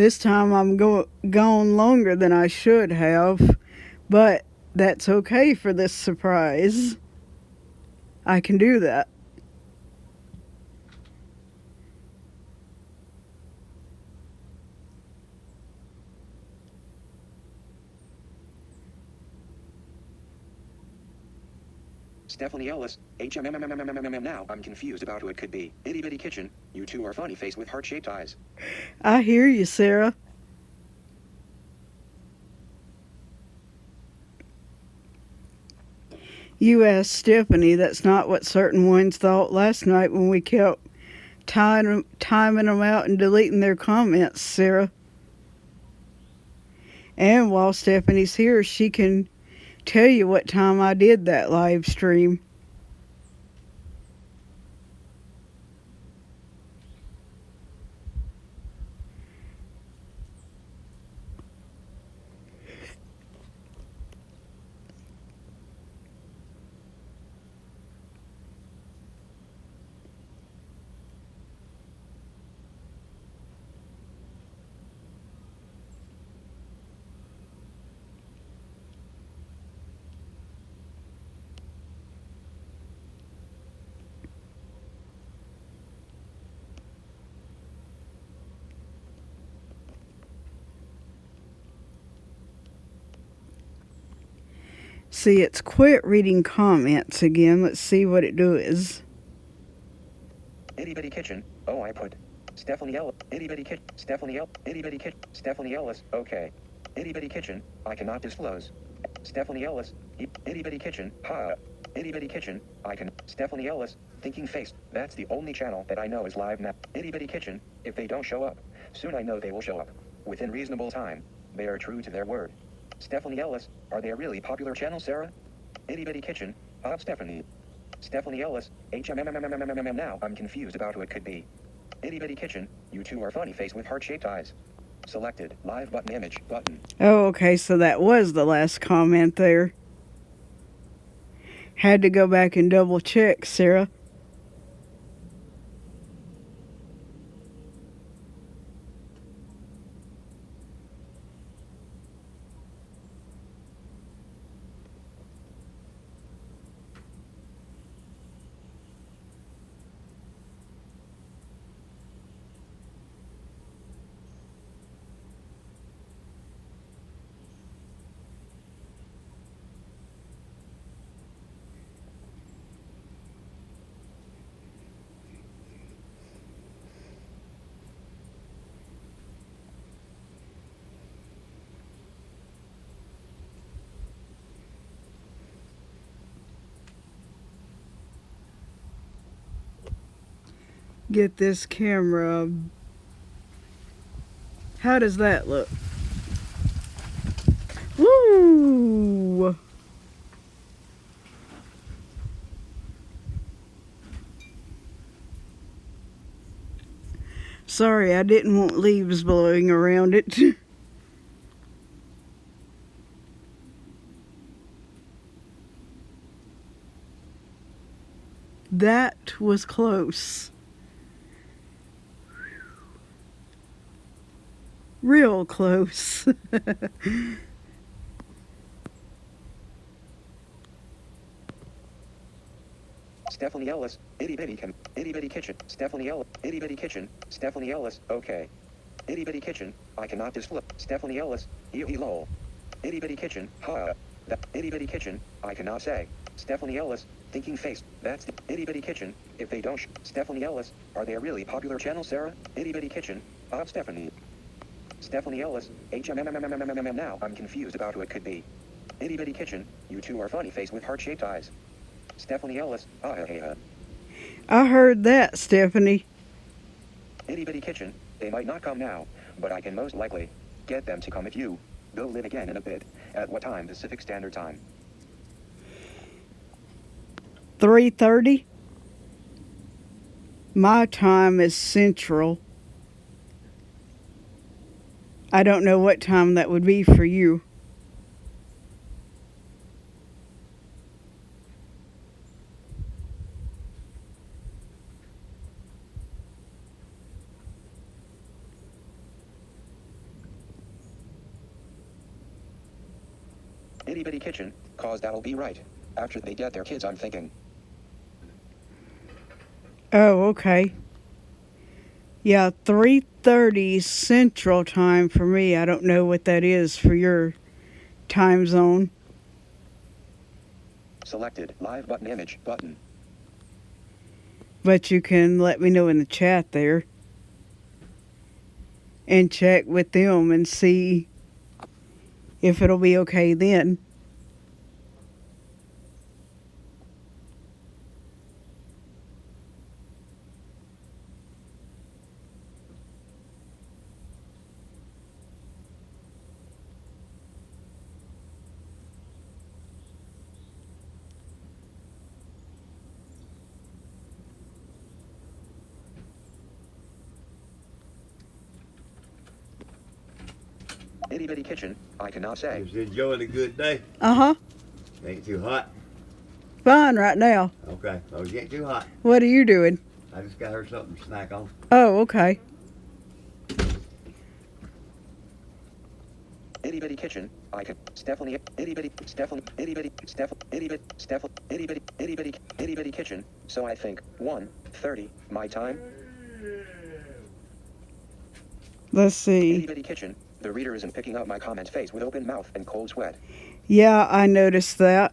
This time I'm gone longer than I should have, but that's okay for this surprise. I can do that. Stephanie Ellis, HMMMMMMMM. Now I'm confused about who it could be. Itty Bitty Kitchen, you two are funny face with heart-shaped eyes. I hear you, Sarah. You asked Stephanie. That's not what certain ones thought last night when we kept timing them out and deleting their comments, Sarah. And while Stephanie's here, she can tell you what time I did that live stream. See, it's quit reading comments again. Let's see what it does. Itty Bitty Kitchen, oh I put. Stephanie Ellis, Itty Bitty Kitchen, Stephanie Ellis, Itty Bitty Kitchen, Stephanie Ellis, okay. Itty Bitty Kitchen, I cannot disclose. Stephanie Ellis, Itty Bitty Kitchen, ha. Itty Bitty Kitchen, I can. Stephanie Ellis, thinking face, that's the only channel that I know is live now. Itty Bitty Kitchen, if they don't show up, soon I know they will show up. Within reasonable time. They are true to their word. Stephanie Ellis, are they a really popular channel, Sarah? Itty Bitty Kitchen, Stephanie. Stephanie Ellis, HMMMMMMMM. Now I'm confused about who it could be. Itty Bitty Kitchen, you two are funny face with heart-shaped eyes. Selected, live button image, button. Oh, okay, so that was the last comment there. Had to go back and double check, Sarah. Get this camera. How does that look? Woo! Sorry, I didn't want leaves blowing around it. That was close. Real close. Stephanie Ellis, Itty Bitty Kitchen, Stephanie Ellis, Itty Bitty Kitchen, Stephanie Ellis, okay. Itty Bitty Kitchen, I cannot disclose. Stephanie Ellis, lol. Itty Bitty Kitchen, ha. That Itty Bitty Kitchen, I cannot say. Stephanie Ellis, thinking face, that's the Itty Bitty Kitchen, if they don't Stephanie Ellis, are they a really popular channel, Sarah? Itty Bitty Kitchen, Stephanie. Stephanie Ellis, HMMMMMMM. Now I'm confused about who it could be. Itty Bitty Kitchen, you two are funny face with heart-shaped eyes. Stephanie Ellis, I heard that, Stephanie. Itty Bitty Kitchen, they might not come now, but I can most likely get them to come if you go live again in a bit. At what time? Pacific Standard Time. 3:30. My time is Central. I don't know what time that would be for you. Itty bitty kitchen, cause that'll be right. After they get their kids, I'm thinking. Oh, okay. Yeah, 3:30 Central Time for me. I don't know what that is for your time zone. Selected. Live button image button. But you can let me know in the chat there. And check with them and see if it'll be okay then. Itty bitty kitchen, I cannot say. Just enjoying a good day. Uh-huh. Ain't too hot. Fine right now. Okay. Oh, it ain't too hot. What are you doing? I just got her something to snack on. Oh, okay. Itty bitty kitchen, I can. Stephanie, itty bitty, Stephanie, itty bitty, Stephanie, itty bitty, Stephanie, itty bitty kitchen. So I think 1:30 my time. Let's Itty see. bitty kitchen. The reader isn't picking up my comment face with open mouth and cold sweat. Yeah, I noticed that.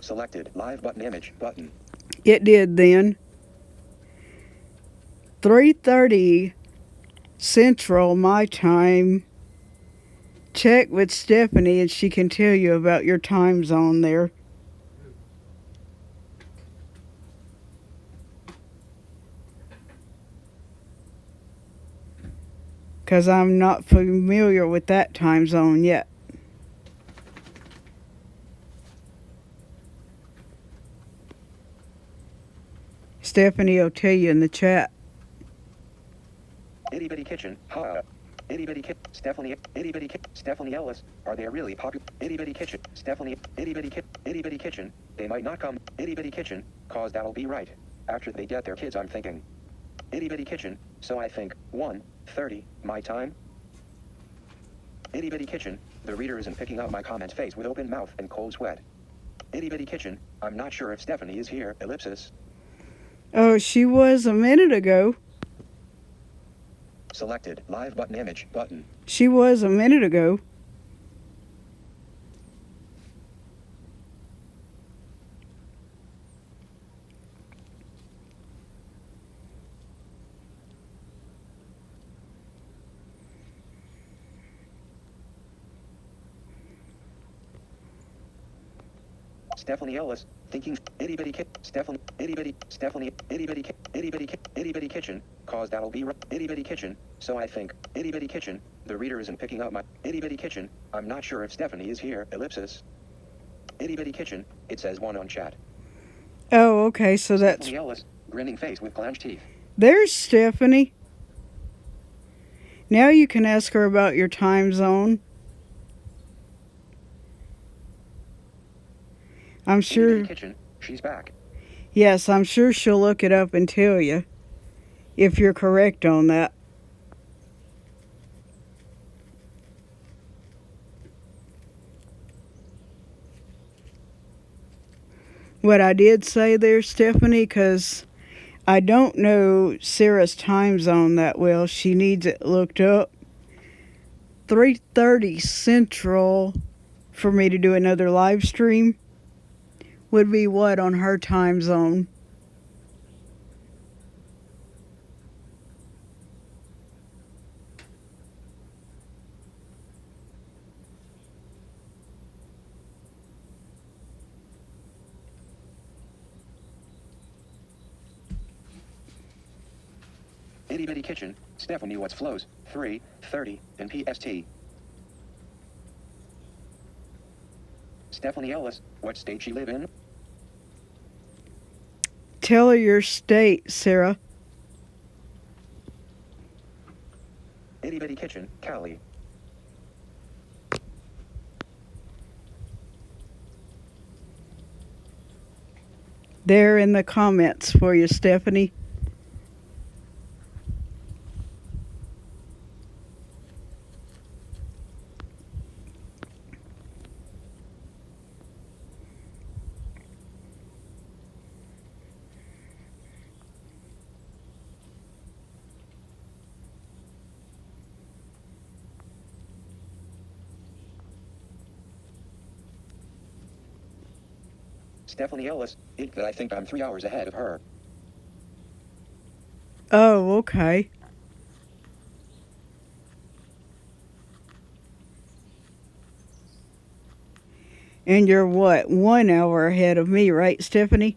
Selected. Live button image button. It did then. 3:30 Central my time. Check with Stephanie and she can tell you about your time zone there. Because I'm not familiar with that time zone yet. Stephanie will tell you in the chat. Itty bitty kitchen. Ha. Itty bitty kitchen. Stephanie. Itty bitty kitchen. Stephanie Ellis. Are they really popular? Itty bitty kitchen. Stephanie. Itty bitty kitchen. Itty bitty kitchen. They might not come. Itty bitty kitchen. Cause that'll be right. After they get their kids, I'm thinking. Itty bitty kitchen. So I think 1:30 my time. Itty bitty kitchen. The reader isn't picking up my comment face with open mouth and cold sweat. Itty bitty kitchen. I'm not sure if Stephanie is here. Ellipsis. Oh, she was a minute ago. Selected. Live button image button. She was a minute ago. Stephanie Ellis, thinking itty bitty kit, Stephanie, itty bitty, Stephanie, itty bitty kit, itty bitty kit, itty bitty kitchen, cause that'll be right, itty bitty kitchen, so I think, itty bitty kitchen, the reader isn't picking up my, itty bitty kitchen, I'm not sure if Stephanie is here, ellipsis. Itty bitty kitchen, it says 1 on chat. Oh, okay, so that's... Stephanie Ellis, grinning face with clenched teeth. There's Stephanie. Now you can ask her about your time zone. I'm Itty sure... bitty kitchen, she's back. Yes, I'm sure she'll look it up and tell you if you're correct on that. What I did say there, Stephanie, because I don't know Sarah's time zone that well. She needs it looked up. 3:30 Central for me to do another live stream would be what on her time zone? Itty bitty kitchen, Stephanie what's flows, 3:30 in PST. Stephanie Ellis, what state she live in? Tell her your state, Sarah. Itty bitty kitchen, Cali. There in the comments for you, Stephanie. Stephanie Ellis, that I think I'm 3 hours ahead of her. Oh, okay. And you're what, 1 hour ahead of me, right, Stephanie?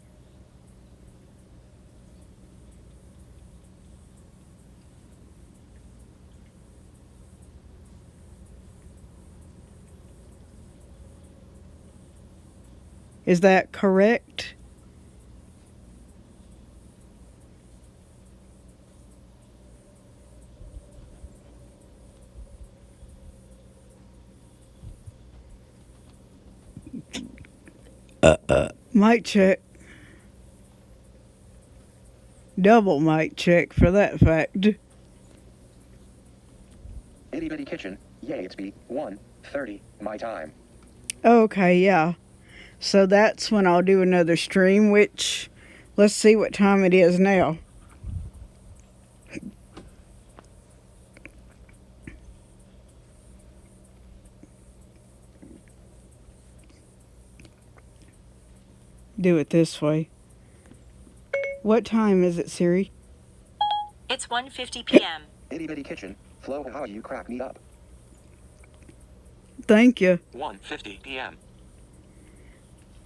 Is that correct? Mic check. Double mic check for that fact. Itty Bitty Kitchen, yay, it's B1:30 my time. Okay, yeah. So that's when I'll do another stream, which, let's see what time it is now. Do it this way. What time is it, Siri? It's 1:50 p.m. Itty Bitty Kitchen, Flo, how you crack me up. Thank you. 1:50 p.m.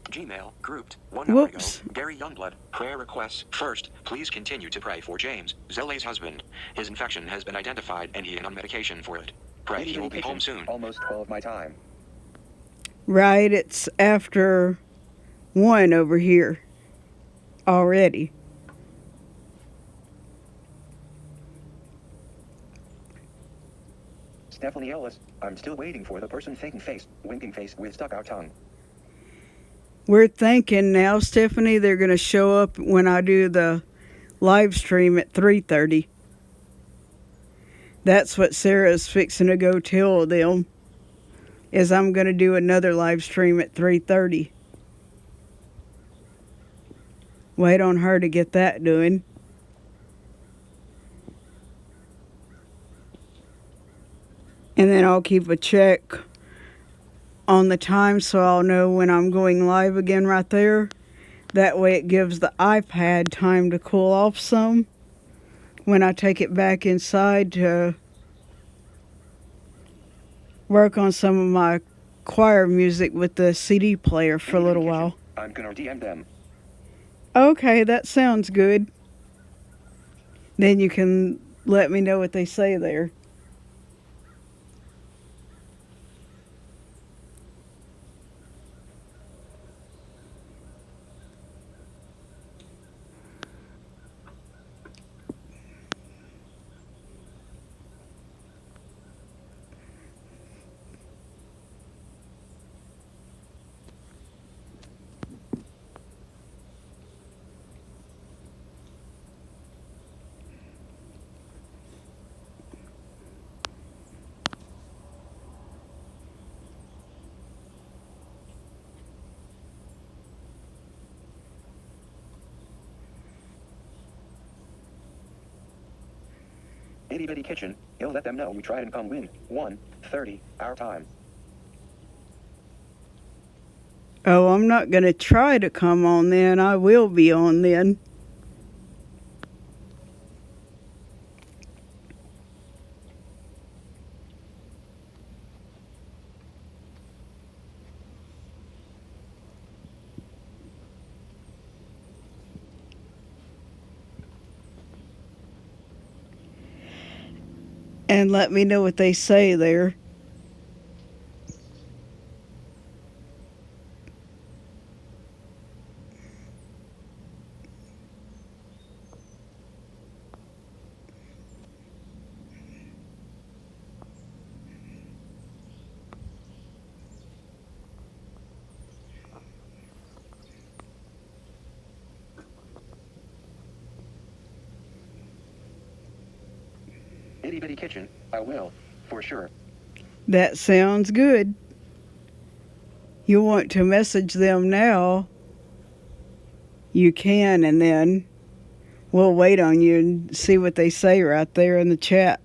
Gmail, grouped, 1 hour ago, Whoops. Gary Youngblood, prayer requests. First, please continue to pray for James, Zelle's husband. His infection has been identified and he is on medication for it. Pray he will be home soon. Almost 12 my time. Right, it's after 1 over here already. Stephanie Ellis, I'm still waiting for the person thinking face, winking face with stuck out tongue. We're thinking now, Stephanie, they're going to show up when I do the live stream at 3:30. That's what Sarah's fixing to go tell them, is I'm going to do another live stream at 3:30. Wait on her to get that doing. And then I'll keep a check on the time so I'll know when I'm going live again right there. That way it gives the iPad time to cool off some when I take it back inside to work on some of my choir music with the CD player for a little while. I'm gonna DM them. Okay, that sounds good. Then you can let me know what they say there. Itty Bitty Kitchen, you'll let them know you tried and come win. 1:30 our time. Oh, I'm not going to try to come on then. I will be on then. And let me know what they say there. Itty Bitty Kitchen, I will, for sure. That sounds good. You want to message them now, you can, and then we'll wait on you and see what they say right there in the chat.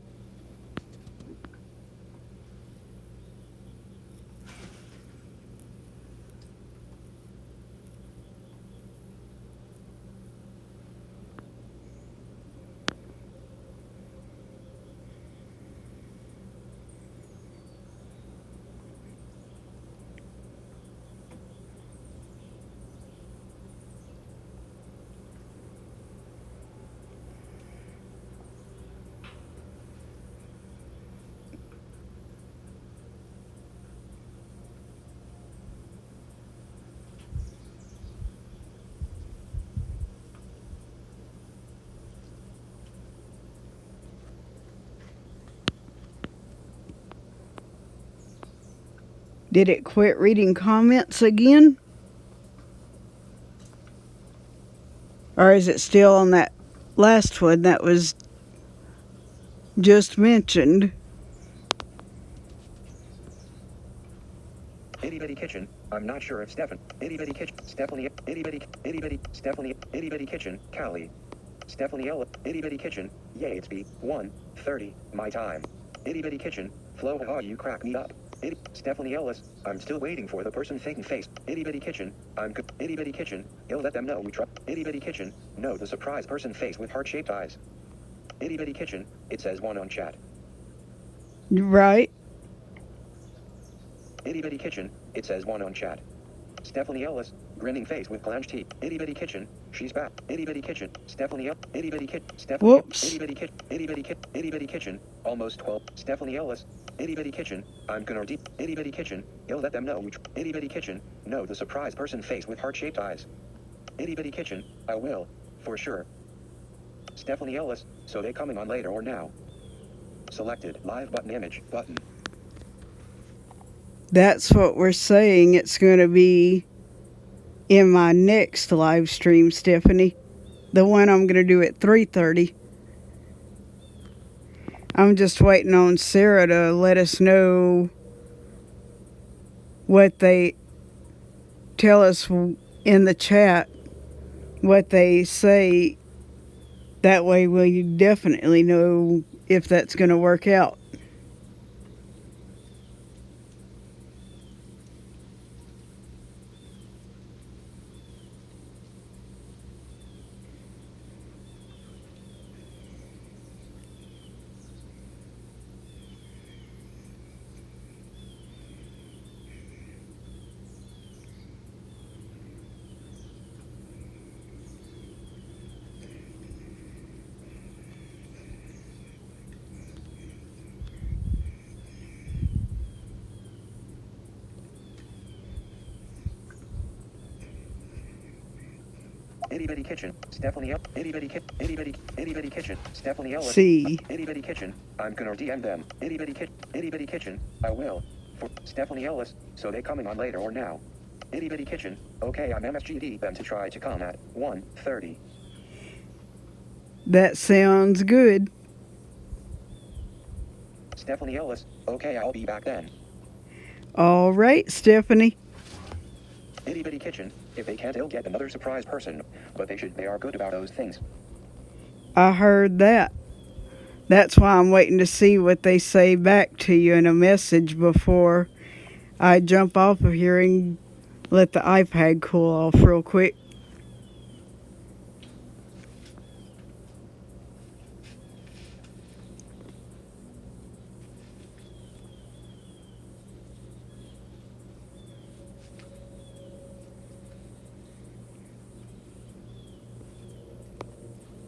Did it quit reading comments again? Or is it still on that last one that was just mentioned? Itty Bitty Kitchen. I'm not sure if Itty Bitty Kitchen. Stephanie. Itty Bitty Kitchen. Callie. Stephanie Ella. Itty Bitty Kitchen. Yay, it's 1:30 my time. Itty Bitty Kitchen. Flo, haha, you crack me up. Stephanie Ellis. I'm still waiting for the person faking face. Itty Bitty Kitchen. I'm good. Itty Bitty Kitchen. You'll let them know we trust. Itty Bitty Kitchen. No, the surprise person face with heart-shaped eyes. Itty Bitty Kitchen. It says one on chat. Right. Itty Bitty Kitchen. It says one on chat. Stephanie Ellis. Grinning face with clenched teeth. Itty Bitty Kitchen. She's back. Itty Bitty Kitchen. Stephanie Ellis. Itty Bitty Kitchen. Stephanie. Whoops. Itty Bitty Kitchen. Itty Bitty Kitchen. Almost 12. Stephanie Ellis. Itty Bitty Kitchen. I'm gonna deep. Itty Bitty Kitchen. You'll let them know we Itty Bitty Kitchen. No, the surprise person face with heart-shaped eyes. Itty Bitty Kitchen. I will. For sure. Stephanie Ellis. So they coming on later or now? Selected. Live button image. Button. That's what we're saying. It's going to be in my next live stream, Stephanie. The one I'm going to do at 3:30. I'm just waiting on Sarah to let us know what they tell us in the chat, what they say. That way we definitely know if that's going to work out. Itty Bitty Kitchen. Stephanie Ellis. Itty Bitty Kitchen. Stephanie Ellis. See. Itty Bitty Kitchen. I'm gonna DM them. Itty Bitty Kitchen. I will. For Stephanie Ellis. So they coming on later or now? Itty Bitty Kitchen. Okay, I'm MSGD them to try to come at 1:30. That sounds good. Stephanie Ellis. Okay, I'll be back then. All right, Stephanie. Itty Bitty Kitchen. If they can't, they'll get another surprise person. But they are good about those things. I heard that. That's why I'm waiting to see what they say back to you in a message before I jump off of here and let the iPad cool off real quick.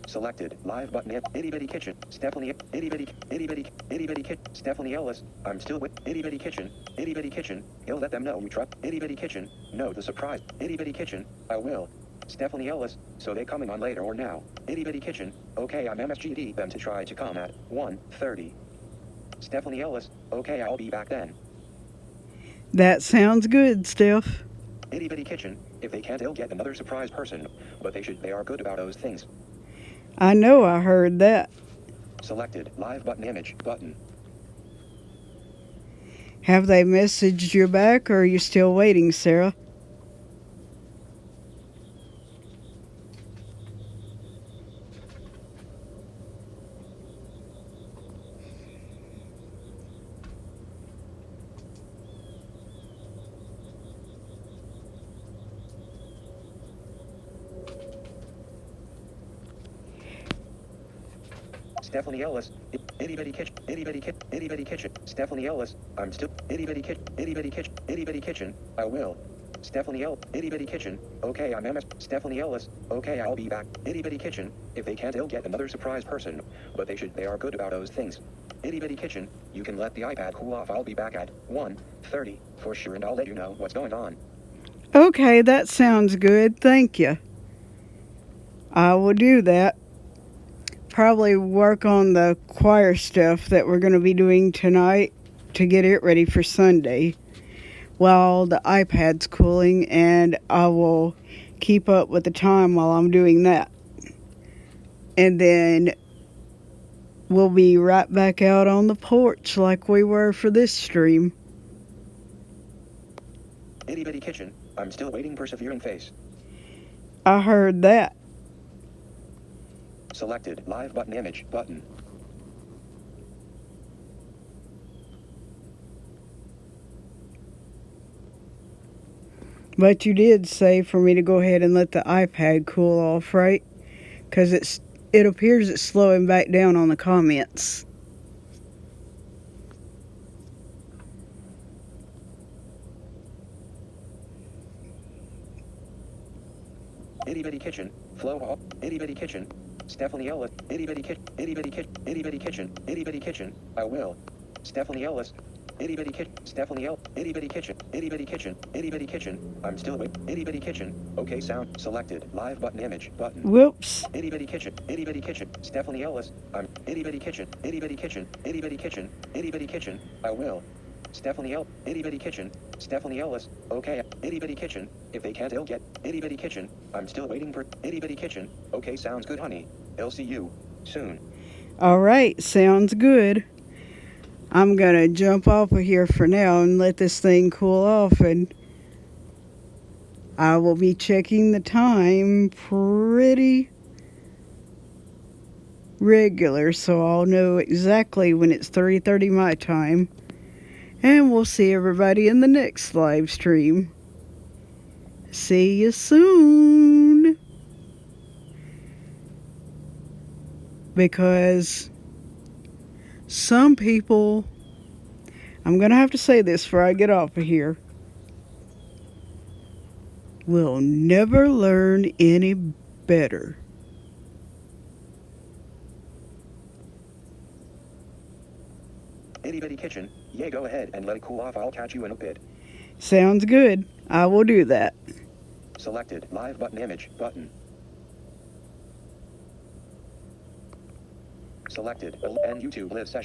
Selected. Live button. Itty Bitty Kitchen. Stephanie. Itty Bitty Kitchen. Stephanie Ellis. I'm still with Itty Bitty Kitchen. Itty Bitty Kitchen. You'll let them know we trust. Itty Bitty Kitchen. No, the surprise. Itty Bitty Kitchen. I will. Stephanie Ellis. So they coming on later or now? Itty Bitty Kitchen. Okay, I'm MSGD them to try to come at 1:30. Stephanie Ellis. Okay, I'll be back then. That sounds good, Steph. Itty Bitty Kitchen. If they can't, they'll get another surprise person. But they are good about those things. I know I heard that. Selected. Live button image. Button. Have they messaged you back, or are you still waiting, Sarah? Stephanie Ellis. Itty Bitty Kitchen. Itty Bitty Kitchen. Stephanie Ellis. I'm still Itty Bitty Kitchen. Itty Bitty Kitchen. I will. Stephanie Ellis. Itty Bitty Kitchen. Okay, I'm MS. Stephanie Ellis. Okay, I'll be back. Itty Bitty Kitchen. If they can't, they'll get another surprise person. But they are good about those things. Itty Bitty Kitchen. You can let the iPad cool off. I'll be back at 1:30 for sure, and I'll let you know what's going on. Okay, that sounds good. Thank you. I will do that. Probably work on the choir stuff that we're going to be doing tonight to get it ready for Sunday. while the iPad's cooling, and I will keep up with the time while I'm doing that. And then we'll be right back out on the porch like we were for this stream. Itty bitty kitchen. I'm still waiting. Persevering face. I heard that. Selected. Live button. Image button. But you did say for me to go ahead and let the iPad cool off, right? Because it appears it's slowing back down on the comments. Itty bitty kitchen. Flow up. Itty bitty kitchen. Stephanie Ellis. Itty bitty kitchen. Itty bitty kitchen. Itty bitty kitchen. Itty bitty kitchen. I will. Stephanie Ellis. Itty bitty kitchen. Stephanie Ellis. Itty bitty kitchen. Itty bitty kitchen. Itty bitty kitchen. I'm still waiting. Itty bitty kitchen. Okay, sound selected. Live button. Image button. Whoops. Itty bitty kitchen. Itty bitty kitchen. Stephanie Ellis. I'm itty bitty kitchen. Itty bitty kitchen. Itty bitty kitchen. Itty bitty kitchen. I will. Stephanie Ellis. Itty bitty kitchen. Stephanie Ellis. Okay. Itty bitty kitchen. If they can't, they'll get itty bitty kitchen. I'm still waiting for itty bitty kitchen. Okay, sounds good, honey. I'll see you soon. All right, sounds good. I'm going to jump off of here for now and let this thing cool off, and I will be checking the time pretty regular, so I'll know exactly when it's 3:30 my time. And we'll see everybody in the next live stream. See you soon. Because some people, I'm going to have to say this before I get off of here, will never learn any better. Itty bitty kitchen. Yeah, go ahead and let it cool off. I'll catch you in a bit. Sounds good. I will do that. Selected. Live button. Image button. Selected. End YouTube live session.